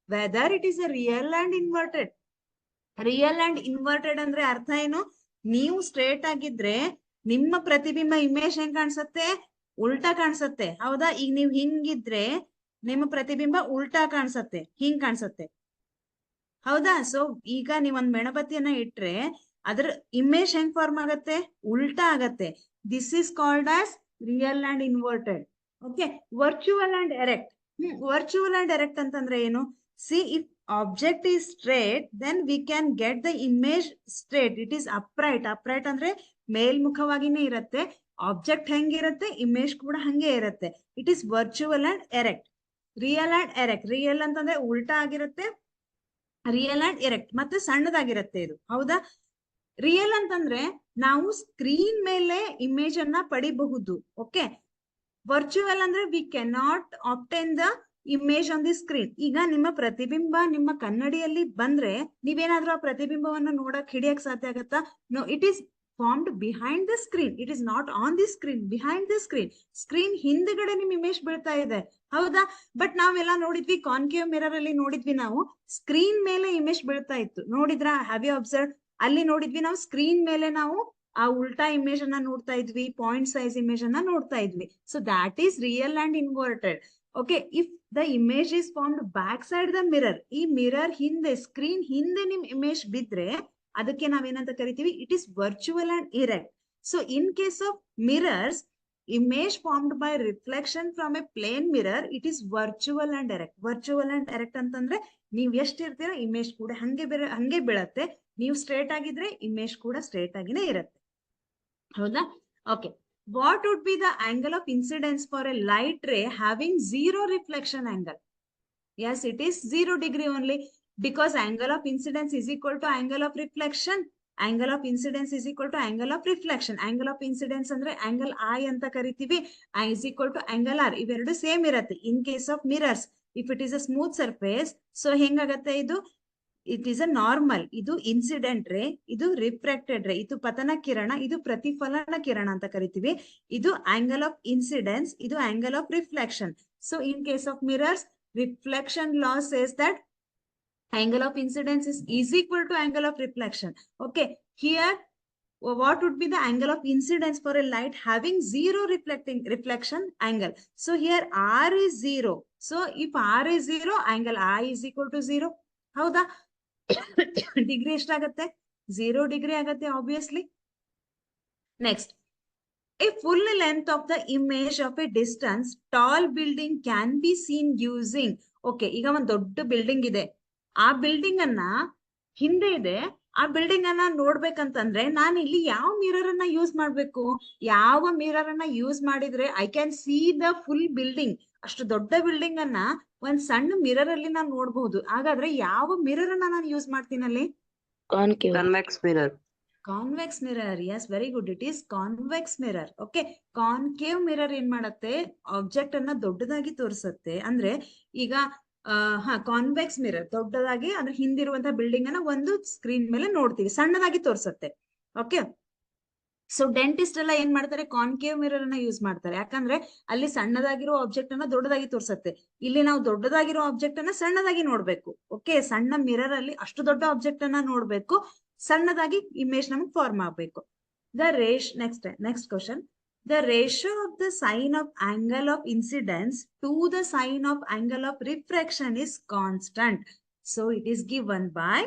Weather it is A real and inverted. Real and inverted ಅಂದ್ರೆ ಅರ್ಥ ಏನು? ನೀವು ಸ್ಟ್ರೇಟ್ ಆಗಿದ್ರೆ ನಿಮ್ಮ ಪ್ರತಿಬಿಂಬ ಇಮೇಜ್ ಹೆಂಗ್ ಕಾಣಿಸುತ್ತೆ? ಉಲ್ಟಾ ಕಾಣಿಸುತ್ತೆ, ಹೌದಾ? ಈಗ ನೀವು ಹಿಂಗಿದ್ರೆ ನಿಮ್ಮ ಪ್ರತಿಬಿಂಬ ಉಲ್ಟಾ ಕಾಣಿಸುತ್ತೆ, ಹಿಂಗ್ ಕಾಣಿಸುತ್ತೆ, ಹೌದಾ? ಸೊ ಈಗ ನೀವೊಂದ್ ಮೆಣಬತ್ತಿಯನ್ನ ಇಟ್ರೆ ಅದ್ರ ಇಮೇಜ್ ಹೆಂಗ್ ಫಾರ್ಮ್ ಆಗತ್ತೆ? ಉಲ್ಟಾ ಆಗತ್ತೆ. This is called as real and inverted. Okay. Virtual and direct. Virtual and direct ಅಂತಂದ್ರೆ ಏನು? C, if object is straight, then we can get the image straight. It is upright. Upright ಅಂದ್ರೆ ಮೇಲ್ಮುಖವಾಗಿನೇ ಇರುತ್ತೆ. ಆಬ್ಜೆಕ್ಟ್ ಹೆಂಗಿರುತ್ತೆ, ಇಮೇಜ್ ಕೂಡ ಹಂಗೆ ಇರುತ್ತೆ. It is virtual and erect. Real and erect. Real ಅಂತಂದ್ರೆ ಉಲ್ಟಾ ಆಗಿರುತ್ತೆ, ರಿಯಲ್ ಅಂಡ್ ಎರೆಕ್ಟ್ ಮತ್ತೆ ಸಣ್ಣದಾಗಿರುತ್ತೆ ಇದು. ಹೌದಾ? ರಿಯಲ್ ಅಂತಂದ್ರೆ ನಾವು ಸ್ಕ್ರೀನ್ ಮೇಲೆ ಇಮೇಜ್ ಅನ್ನ ಪಡಿಬಹುದು. ಓಕೆ. ವರ್ಚುವಲ್ ಅಂದ್ರೆ we cannot obtain the image on the screen. ಈಗ ನಿಮ್ಮ ಪ್ರತಿಬಿಂಬ ನಿಮ್ಮ ಕನ್ನಡಿಯಲ್ಲಿ ಬಂದ್ರೆ ನೀವೇನಾದ್ರೂ ಆ ಪ್ರತಿಬಿಂಬವನ್ನು ನೋಡಕ್ ಹಿಡಿಯಕ್ ಸಾಧ್ಯ ಆಗತ್ತಾ? No, it is formed behind the screen. It is not on the screen, behind the screen. Screen ಹಿಂದ್ಗಡೆ ನಿಮ್ ಇಮೇಜ್ ಬೀಳ್ತಾ ಇದೆ. ಹೌದಾ? ಬಟ್ ನಾವೆಲ್ಲ ನೋಡಿದ್ವಿ, ಕಾನ್ಕೇವ್ ಮಿರರ್ ಅಲ್ಲಿ ನೋಡಿದ್ವಿ ನಾವು, ಸ್ಕ್ರೀನ್ ಮೇಲೆ ಇಮೇಜ್ ಬೀಳ್ತಾ ಇತ್ತು. ನೋಡಿದ್ರಾ? Have you observe? ಅಲ್ಲಿ ನೋಡಿದ್ವಿ ನಾವು ಸ್ಕ್ರೀನ್ ಮೇಲೆ ನಾವು ಆ ಉಲ್ಟಾ ಇಮೇಜ್ ಅನ್ನ ನೋಡ್ತಾ ಇದ್ವಿ, ಪಾಯಿಂಟ್ ಸೈಜ್ ಇಮೇಜ್ ಅನ್ನ ನೋಡ್ತಾ ಇದ್ವಿ. So that is real and inverted. Okay. If the image is formed back side the mirror, ಈ ಮಿರರ್ ಹಿಂದೆ, ಸ್ಕ್ರೀನ್ ಹಿಂದೆ ನಿಮ್ ಇಮೇಜ್ ಬಿದ್ರೆ ಅದಕ್ಕೆ ನಾವೇನಂತ ಕರಿತೀವಿ? It is virtual and erect. So in case of mirrors, image formed by reflection from a plane mirror, it is virtual and erect. Virtual and erect ಅಂತಂದ್ರೆ ನೀವ್ ಎಷ್ಟಿರ್ತೀರಾ ಇಮೇಜ್ ಕೂಡ ಹಂಗೆ ಬೀಳತ್ತೆ. ನೀವು ಸ್ಟ್ರೇಟ್ ಆಗಿದ್ರೆ ಇಮೇಜ್ ಕೂಡ ಸ್ಟ್ರೇಟ್ ಆಗಿನೇ ಇರುತ್ತೆ. ಹೌದಾ? Okay. What would be the angle of incidence for A light ray having 0 reflection angle? Yes, it is 0 degree only, because angle of incidence is equal to angle of reflection. Angle of incidence is equal to angle of reflection. Angle of incidence ಅಂದ್ರೆ angle I ಅಂತ ಕರಿತೀವಿ, I is equal to angle R. ಇವೆರಡು ಸೇಮ್ ಇರತ್ತೆ. In case of mirrors, if it is a smooth surface, so ಹೆಂಗಾಗತ್ತೆ ಇದು? It is a normal. ಇದು ಇನ್ಸಿಡೆಂಟ್ ರೇ, ಇದು ರಿಫ್ರಾಕ್ಟೆಡ್ ರೇ. ಇದು ಪತನ ಕಿರಣ, ಇದು ಪ್ರತಿಫಲನ ಕಿರಣ ಅಂತ ಕರಿತೀವಿ. ಇದು ಆಂಗಲ್ ಆಫ್ ಇನ್ಸಿಡೆನ್ಸ್, ಇದು angle of reflection. So in case of mirrors, reflection law says that angle of incidence is equal to angle of reflection. Okay. Here, what would be the angle of incidence for a light having 0 reflection angle? So here R is 0. So if R is 0, angle I is equal to 0. ಹೌದಾ? ಡಿಗ್ರಿ ಎಷ್ಟಾಗತ್ತೆ? 0 degree ಆಗತ್ತೆ, obviously. Next. A full length of the image of a distance tall building can be seen using. Okay, ಈಗ ಒಂದು ದೊಡ್ಡ ಬಿಲ್ಡಿಂಗ್ ಇದೆ, ಆ ಬಿಲ್ಡಿಂಗ್ ಅನ್ನ ಹಿಂದೆ ಇದೆ, ಆ ಬಿಲ್ಡಿಂಗ್ ಅನ್ನ ನೋಡ್ಬೇಕಂತಂದ್ರೆ ನಾನು ಇಲ್ಲಿ ಯಾವ ಮಿರರ್ ಅನ್ನ ಯೂಸ್ ಮಾಡ್ಬೇಕು? ಯಾವ ಮಿರರ್ ಅನ್ನ ಯೂಸ್ ಮಾಡಿದ್ರೆ I can see the full building? ಅಷ್ಟು ದೊಡ್ಡ ಬಿಲ್ಡಿಂಗ್ ಅನ್ನ ಒಂದ್ ಸಣ್ಣ ಮಿರರ್ ಅಲ್ಲಿ ನಾನು ನೋಡ್ಬಹುದು. ಹಾಗಾದ್ರೆ ಯಾವ ಮಿರರ್ ಅನ್ನ ನಾನು ಯೂಸ್ ಮಾಡ್ತೀನಿ ಅಲ್ಲಿ? Convex mirror. Convex mirror. Yes, very good. It is convex mirror. Okay. Concave mirror ಏನ್ ಮಾಡತ್ತೆ? ಆಬ್ಜೆಕ್ಟ್ ಅನ್ನ ದೊಡ್ಡದಾಗಿ ತೋರಿಸುತ್ತೆ. ಅಂದ್ರೆ ಈಗ ಕಾನ್ವೆಕ್ಸ್ ಮಿರರ್ ದೊಡ್ಡದಾಗಿ ಅಂದ್ರೆ ಹಿಂದಿರುವಂತಹ ಬಿಲ್ಡಿಂಗ್ ಅನ್ನ ಒಂದು ಸ್ಕ್ರೀನ್ ಮೇಲೆ ನೋಡ್ತೀವಿ, ಸಣ್ಣದಾಗಿ ತೋರಿಸುತ್ತೆ. ಓಕೆ. ಸೊ ಡೆಂಟಿಸ್ಟ್ ಎಲ್ಲ ಏನ್ ಮಾಡ್ತಾರೆ? ಕಾನ್ಕೇವ್ ಮಿರರ್ ಅನ್ನ ಯೂಸ್ ಮಾಡ್ತಾರೆ. ಯಾಕಂದ್ರೆ ಅಲ್ಲಿ ಸಣ್ಣದಾಗಿರೋ ಆಬ್ಜೆಕ್ಟ್ ಅನ್ನ ದೊಡ್ಡದಾಗಿ ತೋರಿಸುತ್ತೆ. ಇಲ್ಲಿ ನಾವು ದೊಡ್ಡದಾಗಿರೋ ಆಬ್ಜೆಕ್ಟ್ ಅನ್ನ ಸಣ್ಣದಾಗಿ ನೋಡ್ಬೇಕು. ಓಕೆ. ಸಣ್ಣ ಮಿರರ್ ಅಲ್ಲಿ ಅಷ್ಟು ದೊಡ್ಡ ಆಬ್ಜೆಕ್ಟ್ ಅನ್ನ ನೋಡ್ಬೇಕು, ಸಣ್ಣದಾಗಿ ಇಮೇಜ್ ನಮಗೆ ಫಾರ್ಮ್ ಆಗ್ಬೇಕು. The next question. The ratio of the sine of angle of incidence to the sine of angle of refraction is constant. So it is given by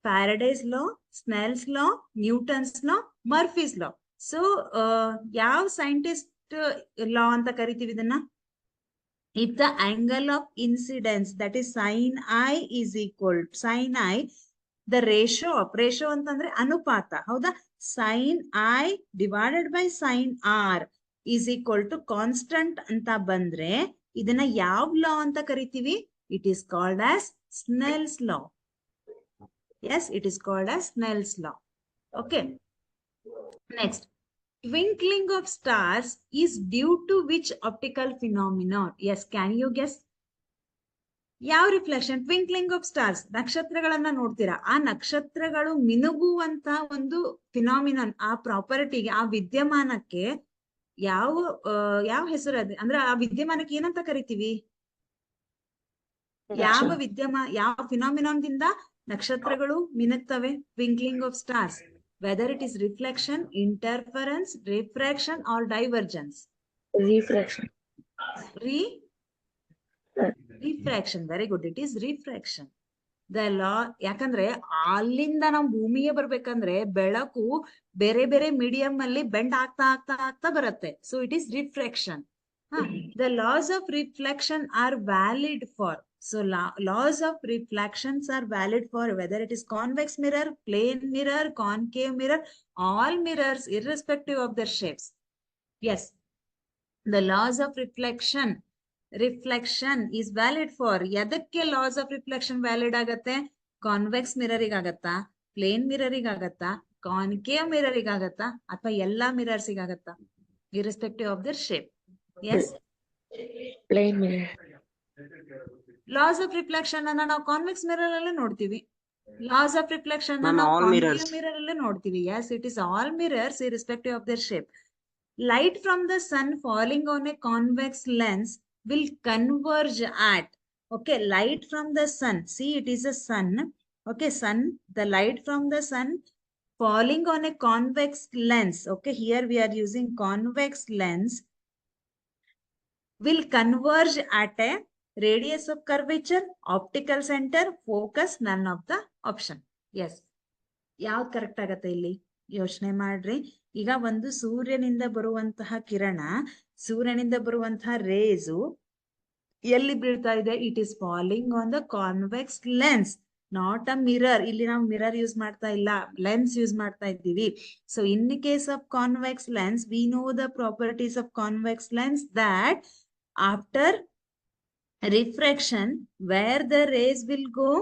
Faraday's law, Snell's law, Newton's law, Murphy's law. So ಯಾವ scientist law ಅಂತ ಕರಿತೀವಿ ಇದನ್ನ? If the angle of incidence, that is sin I is equal to sin I, the ratio ಅಂತಂದ್ರೆ ಅನುಪಾತ. ಹೌದಾ? sin I divided by sin R is equal to constant ಅಂತ ಬಂದ್ರೆ ಇದನ್ನ ಯಾವ ಲಾ ಅಂತ ಕರಿತೀವಿ? It is called as Snell's law. Yes, it is called as Snell's law. Okay. Next. Twinkling of stars is due to which optical phenomenon? Yes, can you guess? ಯಾವ ರಿಫ್ಲೆಕ್ಷನ್? Twinkling of stars. ನಕ್ಷತ್ರಗಳನ್ನ ನೋಡ್ತೀರಾ, ಆ ನಕ್ಷತ್ರಗಳು ಮಿನುಗುವಂತ ಒಂದು ಫಿನಾಮಿನನ್, ಆ ಪ್ರಾಪರ್ಟಿಗೆ, ಆ ವಿದ್ಯಮಾನಕ್ಕೆ ಯಾವ ಹೆಸರು ಅದೇ? ಅಂದ್ರೆ ಆ ವಿದ್ಯಮಾನಕ್ಕೆ ಏನಂತ ಕರಿತೀವಿ? ಯಾವ ಫಿನಾಮಿನಾನ್ ದಿಂದ ನಕ್ಷತ್ರಗಳು ಮಿನುಗ್ತವೆ? Twinkling of stars. Whether it is reflection, interference, refraction or divergence? Refraction. Refraction. Very good. It is refraction. The law, ಯಾಕಂದ್ರೆ ಅಲ್ಲಿಂದ ನಾವು ಭೂಮಿಗೆ ಬರ್ಬೇಕಂದ್ರೆ ಬೆಳಕು ಬೇರೆ ಬೇರೆ ಮೀಡಿಯಂ ಅಲ್ಲಿ ಬೆಂಡ್ ಆಗ್ತಾ ಬರುತ್ತೆ. So it is refraction. The laws of reflection are valid for. So laws of reflections are valid for whether it is convex mirror, plane mirror, concave mirror, all mirrors irrespective of their shapes. Yes, the laws of reflection is valid for. ಯದಕ್ಕೆ laws of reflection valid ಆಗತ್ತೆ? ಕಾನ್ವೆಕ್ಸ್ ಮಿರರ್ ಆಗತ್ತಾ, ಪ್ಲೇನ್ ಮಿರರ್ ಆಗತ್ತಾ, ಕಾನ್ಕೇವ್ ಮಿರರ್ ಆಗತ್ತಾ, ಅಥವಾ ಎಲ್ಲಾ ಮಿರರ್ಸ್ ಆಗತ್ತಾ? irrespective of their shape. Yes, Plain mirror. laws of reflection ಅನ್ನ ನಾವು ಕಾನ್ವೆಕ್ಸ್ ಮಿರರ್ ಅಲ್ಲೇ ನೋಡ್ತೀವಿ. laws of reflection ಅನ್ನ Ma'am, ನಾವು all ಕಾನ್ಕೇವ್ mirrors. ಮಿರರ್ ಅಲ್ಲೇ ನೋಡ್ತೀವಿ. Yes, it is all mirrors irrespective of their shape. Light from the sun falling on a convex lens will converge at, okay, light from the sun, see it is a sun, okay, sun, the light from the sun falling on a convex lens, okay, here we are using convex lens, will converge at a radius of curvature, optical center, focus, none of the option. Yes, ಯಾವ್ದು ಕರೆಕ್ಟ್ ಆಗತ್ತೆ ಇಲ್ಲಿ ಯೋಚನೆ ಮಾಡ್ರಿ. ಈಗ ಒಂದು ಸೂರ್ಯನಿಂದ ಬರುವಂತಹ ಕಿರಣ, ಸೂರ್ಯನಿಂದ ಬರುವಂತಹ ರೇಸು ಎಲ್ಲಿ ಬೀಳ್ತಾ ಇದೆ? It is falling on the convex lens, not a mirror. ಇಲ್ಲಿ ನಾವು ಮಿರರ್ ಯೂಸ್ ಮಾಡ್ತಾ ಇಲ್ಲ, ಲೆನ್ಸ್ ಯೂಸ್ ಮಾಡ್ತಾ ಇದ್ದೀವಿ. So in case of convex lens, V know the properties of convex lens that after refraction where the rays will go,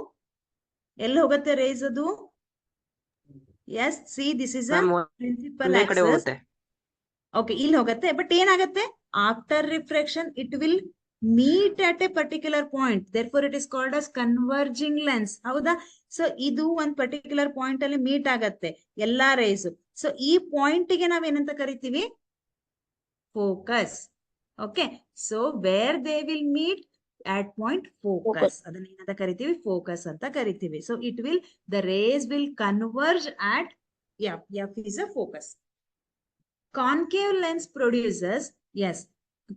ಎಲ್ಲಿ ಹೋಗುತ್ತೆ ರೇಸ್ ಅದು? Yes, see this is a principal ಒಂದೇ ಕಡೆ axis. ಹೋಗುತ್ತೆ. Okay, ಇಲ್ಲಿ ಹೋಗುತ್ತೆ. ಬಟ್ ಏನಾಗುತ್ತೆ? After refraction it will meet at a particular point, therefore it is called as converging lens. ಹೌದಾ? ಸೊ ಇದು ಒಂದ್ ಪರ್ಟಿಕ್ಯುಲರ್ ಪಾಯಿಂಟ್ ಅಲ್ಲಿ ಮೀಟ್ ಆಗತ್ತೆ ಎಲ್ಲಾ ರೇಸ್. ಸೊ ಈ ಪಾಯಿಂಟ್ ಗೆ ನಾವೇನಂತ ಕರಿತೀವಿ? Focus. Okay, so where they will meet at point focus, ಅದನ್ನ ಏನಂತ ಕರಿತೀವಿ? ಫೋಕಸ್ ಅಂತ ಕರಿತೀವಿ. So it will, the rays will converge at F is a focus. Concave lens produces, yes,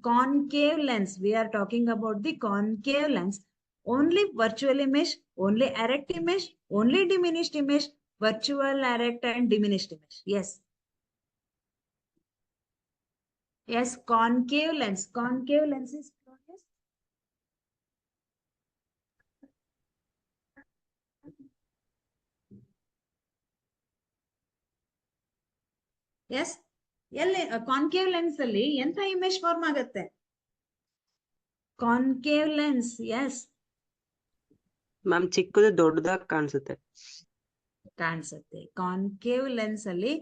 concave lens, we are talking about the concave lens, only virtual image, only erect image, only diminished image, virtual, erect and diminished image. Yes. Yes, concave lens. Concave lens is produced. Yes, ಎಲ್ಲಿ ಕಾನ್ಕೇವ್ ಲೆನ್ಸ್ ಅಲ್ಲಿ ಎಂತ ಇಮೇಜ್ ಫಾರ್ಮ್ ಆಗತ್ತೆ? ಕಾನ್ಕೇವ್ ಲೆನ್ಸ್, ಎಸ್, ಮ್ಯಾಮ್ ಚಿಕ್ಕದು ದೊಡ್ಡದಾಗಿ ಕಾಣಿಸುತ್ತೆ. ಕಾಣಿಸುತ್ತೆ. ಕಾನ್ಕೇವ್ ಲೆನ್ಸ್ ಅಲ್ಲಿ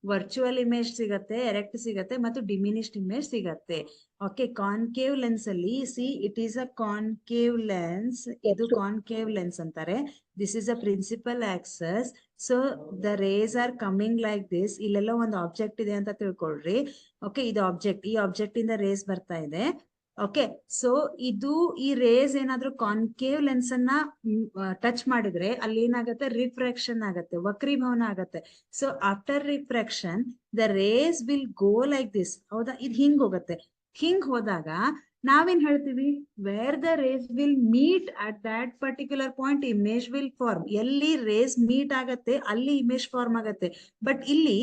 ವರ್ಚುವಲ್ ಇಮೇಜ್ ಸಿಗತ್ತೆ, ಎರೆಕ್ಟ್ ಸಿಗತ್ತೆ ಮತ್ತು ಡಿಮಿನಿಶ್ಡ್ ಇಮೇಜ್ ಸಿಗತ್ತೆ. ಓಕೆ, ಕಾನ್ಕೇವ್ ಲೆನ್ಸ್ ಅಲ್ಲಿ see it is a concave lens, ಇದು ಕಾನ್ಕೇವ್ ಲೆನ್ಸ್ ಅಂತಾರೆ. This is a principal axis. So the rays are coming like this. ಇಲ್ಲೆಲ್ಲ ಒಂದು ಆಬ್ಜೆಕ್ಟ್ ಇದೆ ಅಂತ ತಿಳ್ಕೊಳ್ರಿ. ಓಕೆ, ಇದು ಆಬ್ಜೆಕ್ಟ್, ಈ ಆಬ್ಜೆಕ್ಟ್ ಇಂದ ರೇಸ್ ಬರ್ತಾ ಇದೆ. ಓಕೆ, ಸೊ ಇದು ಈ ರೇಸ್ ಏನಾದ್ರೂ ಕಾನ್ಕೇವ್ ಲೆನ್ಸ್ ಅನ್ನ ಟಚ್ ಮಾಡಿದ್ರೆ ಅಲ್ಲಿ ಏನಾಗುತ್ತೆ? ರಿಫ್ರಾಕ್ಷನ್ ಆಗತ್ತೆ, ವಕ್ರೀಭವನ ಆಗತ್ತೆ. So after refraction the rays will go like this. ಹೌದಾ? ಇದು ಹಿಂಗ್ ಹೋಗುತ್ತೆ. ಹಿಂಗ್ ಹೋದಾಗ ನಾವೇನ್ ಹೇಳ್ತೀವಿ? Where the rays will meet at that particular point image will form. ಎಲ್ಲಿ ರೇಸ್ ಮೀಟ್ ಆಗತ್ತೆ ಅಲ್ಲಿ ಇಮೇಜ್ ಫಾರ್ಮ್ ಆಗತ್ತೆ. ಬಟ್ ಇಲ್ಲಿ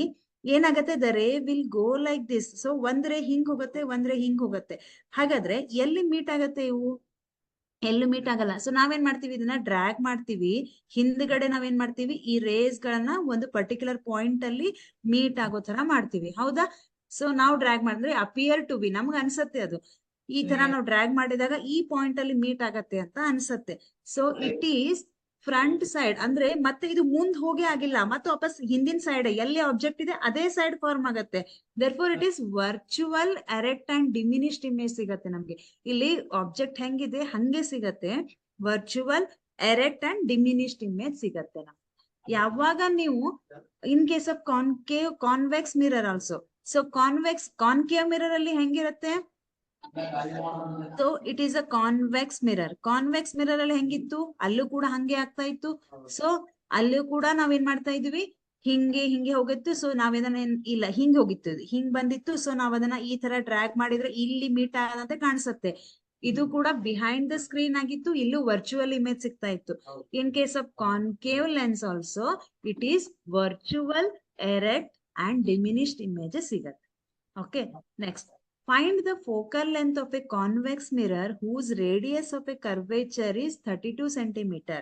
ಏನಾಗತ್ತೆ? The ray will go like this. So ಒಂದ್ ರೇ ಹಿಂಗ್ ಹೋಗುತ್ತೆ, ಒಂದ್ ರೇ ಹಿಂಗ್ ಹೋಗುತ್ತೆ. ಹಾಗಾದ್ರೆ ಎಲ್ಲಿ ಮೀಟ್ ಆಗತ್ತೆ ಇವು? ಎಲ್ಲೂ ಮೀಟ್ ಆಗಲ್ಲ. ಸೊ ನಾವೇನ್ ಮಾಡ್ತೀವಿ? ಇದನ್ನ ಡ್ರ್ಯಾಗ್ ಮಾಡ್ತೀವಿ. ಹಿಂದ್ಗಡೆ ನಾವೇನ್ ಮಾಡ್ತೀವಿ? ಈ ರೇಸ್ ಗಳನ್ನ ಒಂದು ಪರ್ಟಿಕ್ಯುಲರ್ ಪಾಯಿಂಟ್ ಅಲ್ಲಿ ಮೀಟ್ ಆಗೋ ತರ ಮಾಡ್ತೀವಿ. ಹೌದಾ? ಸೊ ನಾವು ಡ್ರ್ಯಾಗ್ ಮಾಡಿದ್ರೆ ಅಪಿಯರ್ ಟು ಬಿ, ನಮ್ಗೆ ಅನ್ಸತ್ತೆ ಅದು ಈ ತರ ನಾವು ಡ್ರ್ಯಾಗ್ ಮಾಡಿದಾಗ ಈ ಪಾಯಿಂಟ್ ಅಲ್ಲಿ ಮೀಟ್ ಆಗತ್ತೆ ಅಂತ ಅನ್ಸತ್ತೆ. So it is front side, ಅಂದ್ರೆ ಮತ್ತೆ ಇದು ಮುಂದ್ ಹೋಗೇ ಆಗಿಲ್ಲ, ಮತ್ತೆ ವಾಪಸ್ ಹಿಂದಿನ ಸೈಡ್ ಎಲ್ಲಿ ಆಬ್ಜೆಕ್ಟ್ ಇದೆ ಅದೇ ಸೈಡ್ ಫಾರ್ಮ್ ಆಗತ್ತೆ. Therefore it is virtual, erect and diminished image ಸಿಗತ್ತೆ ನಮ್ಗೆ. ಇಲ್ಲಿ ಆಬ್ಜೆಕ್ಟ್ ಹೆಂಗಿದೆ ಹಂಗೆ ಸಿಗತ್ತೆ. Virtual, erect and diminished image ಸಿಗತ್ತೆ ನಮ್ಗೆ. ಯಾವಾಗ ನೀವು in case of concave, convex mirror also. So concave mirror ಅಲ್ಲಿ ಹೆಂಗಿರತ್ತೆ? So it is a convex mirror. Convex mirror ಅಲ್ಲಿ ಹೆಂಗಿತ್ತು? ಅಲ್ಲೂ ಕೂಡ ಹಂಗೆ ಆಗ್ತಾ ಇತ್ತು. ಸೊ ಅಲ್ಲೂ ಕೂಡ ನಾವೇನ್ ಮಾಡ್ತಾ ಇದೀವಿ? ಹಿಂಗೆ ಹಿಂಗೆ ಹೋಗಿತ್ತು. ಸೊ ನಾವೇದನ್ನ ಇಲ್ಲ, ಹಿಂಗ್ ಹೋಗಿತ್ತು, ಹಿಂಗ್ ಬಂದಿತ್ತು. ಸೊ ನಾವ್ ಅದನ್ನ ಈ ತರ ಡ್ರ್ಯಾಗ್ ಮಾಡಿದ್ರೆ ಇಲ್ಲಿ ಮೀಟ್ ಆಗದಂತೆ ಕಾಣಿಸುತ್ತೆ. ಇದು ಕೂಡ ಬಿಹೈಂಡ್ ದ ಸ್ಕ್ರೀನ್ ಆಗಿತ್ತು, ಇಲ್ಲೂ ವರ್ಚುವಲ್ ಇಮೇಜ್ ಸಿಗ್ತಾ ಇತ್ತು. In case of concave lens also it is virtual, erect and diminished images ಸಿಗತ್ತೆ. Okay, next Find the focal length of a convex mirror whose radius of a curvature is 32 centimeter.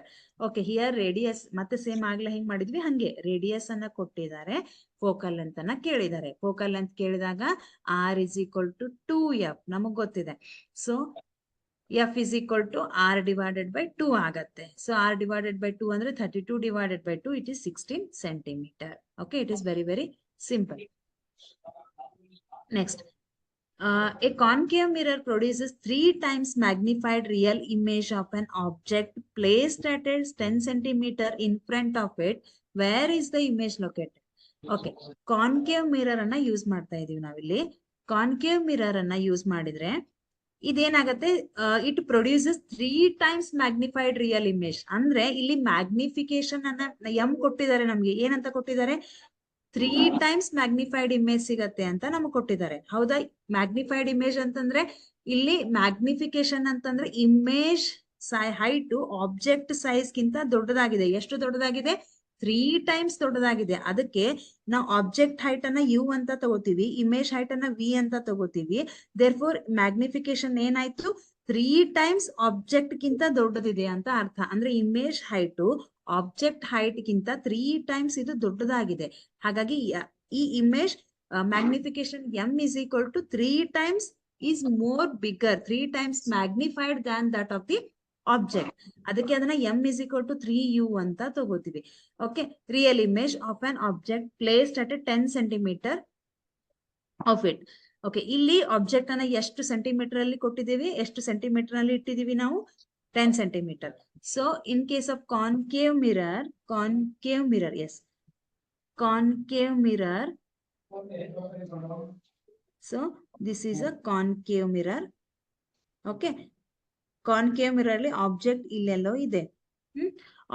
Okay, here radius ಮತ್ತೆ ಸೇಮ್ ಆಗ್ಲೇ ಹೆಂಗ್ ಮಾಡಿದ್ವಿ ಹಂಗೆ ರೇಡಿಯಸ್ ಅನ್ನ ಕೊಟ್ಟಿದ್ದಾರೆ, ಫೋಕಲ್ ಲೆಂತ್ ಅನ್ನ ಕೇಳಿದ್ದಾರೆ. ಫೋಕಲ್ ಲೆಂತ್ ಕೇಳಿದಾಗ r is equal to 2f ನಮಗ್ ಗೊತ್ತಿದೆ. So f is equal to r divided by 2 ಆಗತ್ತೆ. ಸೊ r divided by 2 ಅಂದ್ರೆ 32 divided by 2, it is 16 centimeter. Okay, it is very, very simple. Next. A concave mirror produces 3 times magnified real image of an object placed at a 10 centimeter in front of it. Where is the image located? Okay, concave mirror ಅನ್ನ ಯೂಸ್ ಮಾಡ್ತಾ ಇದೀವಿ ನಾವಿಲ್ಲಿ. ಕಾನ್ಕೇವ್ ಮಿರರ್ ಅನ್ನ ಯೂಸ್ ಮಾಡಿದ್ರೆ ಇದೇನಾಗತ್ತೆ, it produces 3 times magnified real image. ಅಂದ್ರೆ ಇಲ್ಲಿ ಮ್ಯಾಗ್ನಿಫಿಕೇಶನ್ ಅನ್ನ ಎಂ ಕೊಟ್ಟಿದ್ದಾರೆ, ನಮ್ಗೆ ಏನಂತ ಕೊಟ್ಟಿದ್ದಾರೆ, 3 times ಮ್ಯಾಗ್ನಿಫೈಡ್ ಇಮೇಜ್ ಸಿಗತ್ತೆ ಅಂತ ನಮ್ಗೆ ಕೊಟ್ಟಿದ್ದಾರೆ. ಹೌದಾ? ಮ್ಯಾಗ್ನಿಫೈಡ್ ಇಮೇಜ್ ಅಂತಂದ್ರೆ ಇಲ್ಲಿ ಮ್ಯಾಗ್ನಿಫಿಕೇಶನ್ ಅಂತಂದ್ರೆ ಇಮೇಜ್ ಹೈಟ್ ಆಬ್ಜೆಕ್ಟ್ ಸೈಜ್ ಗಿಂತ ದೊಡ್ಡದಾಗಿದೆ. ಎಷ್ಟು ದೊಡ್ಡದಾಗಿದೆ? 3 times ದೊಡ್ಡದಾಗಿದೆ. ಅದಕ್ಕೆ ನಾವು ಆಬ್ಜೆಕ್ಟ್ ಹೈಟ್ ಅನ್ನ ಯು ಅಂತ ತಗೋತೀವಿ, ಇಮೇಜ್ ಹೈಟ್ ಅನ್ನ ವಿ ಅಂತ ತಗೋತೀವಿ. ದೇರ್ಫೋರ್ ಮ್ಯಾಗ್ನಿಫಿಕೇಶನ್ ಏನಾಯ್ತು? 3 times ಆಬ್ಜೆಕ್ಟ್ ಗಿಂತ ದೊಡ್ಡದಿದೆ ಅಂತ ಅರ್ಥ. ಅಂದ್ರೆ ಇಮೇಜ್ ಹೈಟ್ ಆಬ್ಜೆಕ್ಟ್ ಹೈಟ್ ಗಿಂತ 3 times ಇದು ದೊಡ್ಡದಾಗಿದೆ. ಹಾಗಾಗಿ ಈ image magnification m is equal to 3 times is more bigger, 3 times magnified than that of the object. ಅದಕ್ಕೆ ಅದನ್ನ m is equal to 3u ಅಂತ ತಗೋತೀವಿ. Okay, real image of an object placed at 10 centimeter of it. Okay, ಇಲ್ಲಿ ಆಬ್ಜೆಕ್ಟ್ ಅನ್ನ ಎಷ್ಟು ಸೆಂಟಿಮೀಟರ್ ಅಲ್ಲಿ ಕೊಟ್ಟಿದ್ದೀವಿ, ಎಷ್ಟು ಸೆಂಟಿಮೀಟರ್ ಅಲ್ಲಿ ಇಟ್ಟಿದೀವಿ ನಾವು? 10 centimeter. So in case of concave mirror, yes, concave mirror. So this is a concave mirror. Okay, concave mirror ಅಲ್ಲಿ ಆಬ್ಜೆಕ್ಟ್ ಇಲ್ಲೆಲ್ಲೋ ಇದೆ.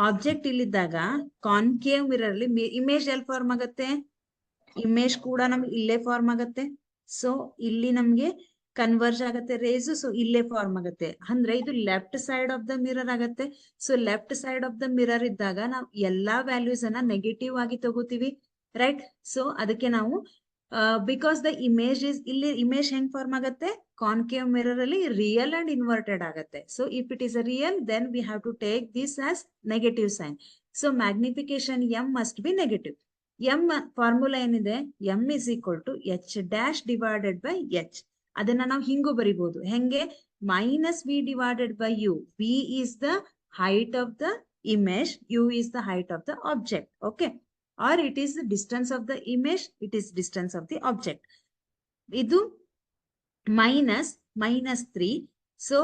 ಆಬ್ಜೆಕ್ಟ್ ಇಲ್ಲಿದ್ದಾಗ ಕಾನ್ಕೇವ್ ಮಿರರ್ ಅಲ್ಲಿ ಇಮೇಜ್ ಎಲ್ಲಿ ಫಾರ್ಮ್ ಆಗತ್ತೆ? ಇಮೇಜ್ ಕೂಡ ನಮ್ಗೆ ಇಲ್ಲೇ ಫಾರ್ಮ್ ಆಗತ್ತೆ. ಸೊ ಇಲ್ಲಿ ನಮ್ಗೆ ಕನ್ವರ್ಜ್ ಆಗತ್ತೆ ರೇಸ್, ಸೊ ಇಲ್ಲೇ ಫಾರ್ಮ್ ಆಗತ್ತೆ. ಅಂದ್ರೆ ಇದು left side of the mirror ಆಗತ್ತೆ. So left side of the mirror ಇದ್ದಾಗ ನಾವು ಎಲ್ಲಾ ವ್ಯಾಲ್ಯೂಸ್ ಅನ್ನ ನೆಗೆಟಿವ್ ಆಗಿ ತಗೋತೀವಿ, ರೈಟ್? ಸೊ ಅದಕ್ಕೆ ನಾವು ಬಿಕಾಸ್ ದ ಇಮೇಜ್ ಇಸ್, ಇಲ್ಲಿ ಇಮೇಜ್ ಹೆಂಗ್ ಫಾರ್ಮ್ ಆಗತ್ತೆ? ಕಾನ್ಕೇವ್ ಮಿರರ್ ಅಲ್ಲಿ ರಿಯಲ್ ಅಂಡ್ ಇನ್ವರ್ಟೆಡ್ ಆಗತ್ತೆ. So if it is a real, then we have to take this as negative sign. So magnification M must be negative. M formula ಏನಿದೆ? M is equal to H dash divided by H. ಅದನ್ನ ನಾವು ಹಿಂಗೂ ಬರಿಬಹುದು. ಹೆಂಗೆ? Minus V divided by U. V is the height of the image, u is the height of the object. Okay, or it is the distance of the image, it is distance of the object. Idu minus 3. So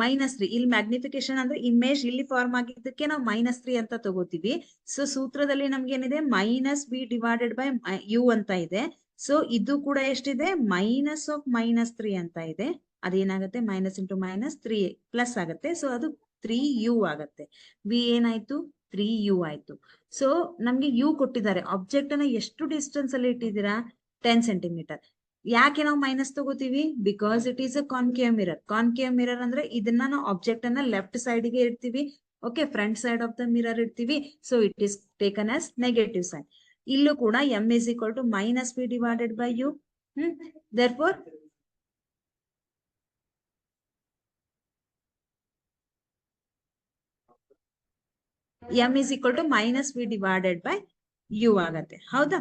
minus 3 ಇಲ್ಲಿ ಮ್ಯಾಗ್ನಿಫಿಕೇಶನ್ ಅಂದ್ರೆ ಇಮೇಜ್ ಇಲ್ಲಿ ಫಾರ್ಮ್ ಆಗಿದ್ದಕ್ಕೆ ನಾವು -3 ಅಂತ ತಗೋತೀವಿ. ಸೊ ಸೂತ್ರದಲ್ಲಿ ನಮ್ಗೆ ಏನಿದೆ? Minus V divided by u ಅಂತ ಇದೆ. ಸೊ ಇದು ಕೂಡ ಎಷ್ಟಿದೆ? -3 ಅಂತ ಇದೆ. ಅದೇನಾಗುತ್ತೆ? ಮೈನಸ್ ಇಂಟು ಮೈನಸ್ 3 ಪ್ಲಸ್ ಆಗುತ್ತೆ. ಸೊ ಅದು 3u ಆಗತ್ತೆ. ವಿ ಏನಾಯ್ತು? 3u ಆಯ್ತು. ಸೊ ನಮ್ಗೆ ಯು ಕೊಟ್ಟಿದ್ದಾರೆ. ಆಬ್ಜೆಕ್ಟ್ ಅನ್ನ ಎಷ್ಟು ಡಿಸ್ಟೆನ್ಸ್ ಅಲ್ಲಿ ಇಟ್ಟಿದ್ದೀರಾ? 10 centimeter. ಯಾಕೆ ನಾವು ಮೈನಸ್ ತಗೋತೀವಿ? Because it is a concave mirror. Concave mirror ಅಂದ್ರೆ ಇದನ್ನ ನಾವು ಆಬ್ಜೆಕ್ಟ್ ಅನ್ನ ಲೆಫ್ಟ್ ಸೈಡ್ ಗೆ ಇಡ್ತೀವಿ. Okay, front side of the mirror ಇಡ್ತೀವಿ. So it is taken as negative sign. ಇಲ್ಲೂ ಕೂಡ M is equal to minus V divided by U. Therefore M is equal to minus V divided by U ಆಗತ್ತೆ. ಹೌದಾ?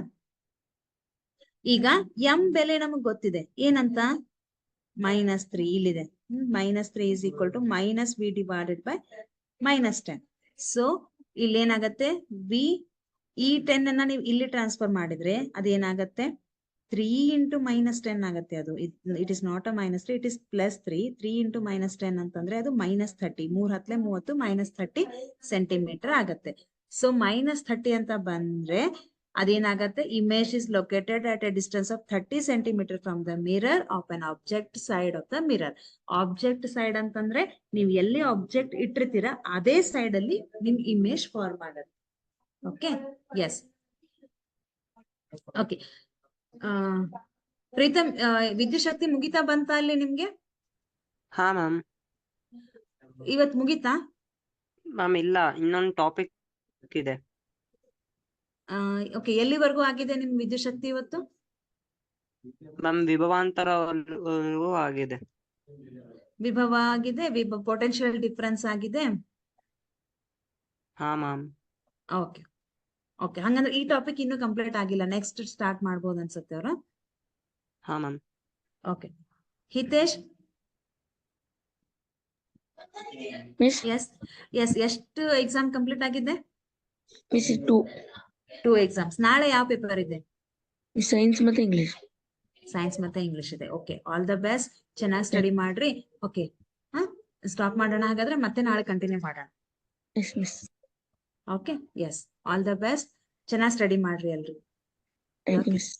ಈಗ ಎಂ ಬೆಲೆ ನಮಗ್ ಗೊತ್ತಿದೆ. ಏನಂತ? -3 ಇಲ್ಲಿದೆ. -3 is equal to minus V divided by -10. So ಇಲ್ಲೇನಾಗತ್ತೆ? ವಿ ಈ 10 ಅನ್ನ ನೀವು ಇಲ್ಲಿ ಟ್ರಾನ್ಸ್ಫರ್ ಮಾಡಿದ್ರೆ ಅದೇನಾಗತ್ತೆ? 3 ಇಂಟು -10 ಆಗತ್ತೆ. ಅದು it is not a -3, it is +3. 3 into -10 ಅಂತಂದ್ರೆ ಅದು -30. 3 × 30 -30 ಸೆಂಟಿಮೀಟರ್ ಆಗತ್ತೆ. ಸೊ -30 ಅಂತ ಬಂದ್ರೆ ಅದೇನಾಗತ್ತೆ? Image is located at a distance of 30 centimeter from the mirror of an object side of the mirror. Object side ಅಂತಂದ್ರೆ ನೀವು ಎಲ್ಲಿ ಆಬ್ಜೆಕ್ಟ್ ಇಟ್ಟಿರ್ತೀರಾ ಅದೇ ಸೈಡ್ ಅಲ್ಲಿ ನಿಮ್ ಇಮೇಜ್ ಫಾರ್ಮ್ ಆಗತ್ತೆ. Okay, yes. ಓಕೆ, ಪ್ರೀತಮ್, ವಿದ್ಯುತ್ ಶಕ್ತಿ ಮುಗಿತಾ ಬಂತ ಅಲ್ಲಿ ನಿಮ್ಗೆ? ಹಾ ಮ್ಯಾಮ್. ಇವತ್ ಮುಗಿತಾ? ಮ್ಯಾಮ್ ಇಲ್ಲ, ಇನ್ನೊಂದು ಟಾಪಿಕ್ ಇದೆ. ಓಕೆ, ಎಲ್ಲಿವರೆಗೂ ಆಗಿದೆ ನಿಮ್ ವಿದ್ಯುತ್ ಶಕ್ತಿ ಇವತ್ತು? ಮ್ಯಾಮ್ ವಿಭವಾಂತರ ಆಗಿದೆ. ವಿಭವ ಆಗಿದೆ, ಪೊಟೆನ್ಶಿಯಲ್ ಡಿಫರೆನ್ಸ್ ಆಗಿದೆ. ಹಾ ಮ್ಯಾಮ್. ಓಕೆ ಓಕೆ, ಹಂಗಂದ್ರೆ ಈ ಟಾಪಿಕ್ ಇನ್ನೂ ಕಂಪ್ಲೀಟ್ ಆಗಿಲ್ಲ, ನೆಕ್ಸ್ಟ್ ಸ್ಟಾರ್ಟ್ ಮಾಡ್ಬೋದು ಅನ್ಸುತ್ತೆ ಅವ್ರ. ಹಾ ma'am. Okay Hitesh. Miss yes yes, ಎಷ್ಟು ಎಕ್ಸಾಮ್ ಕಂಪ್ಲೀಟ್ ಆಗಿದೆ? Miss 2 2 exams. ನಾಳೆ ಯಾವ ಪೇಪರ್ ಇದೆ? ಮಿಸ್ ಸೈನ್ಸ್ ಮತ್ತೆ ಇಂಗ್ಲಿಷ್. ಸೈನ್ಸ್ ಮತ್ತೆ ಇಂಗ್ಲಿಷ್ ಇದೆ. ಓಕೆ, ಆಲ್ ದ ಬೆಸ್ಟ್, ಚೆನ್ನಾಗಿ ಸ್ಟಡಿ ಮಾಡ್ರಿ. ಓಕೆ, ಹಾ ಸ್ಟಾಪ್ ಮಾಡೋಣ ಹಾಗಾದ್ರೆ, ಮತ್ತೆ ನಾಳೆ ಕಂಟಿನ್ಯೂ ಮಾಡೋಣ. Yes miss. Okay, yes, all the best, ಚೆನ್ನಾಗಿ ಸ್ಟಡಿ ಮಾಡ್ರಿ ಎಲ್ರು. Thank you Okay. ಮಿಸ್.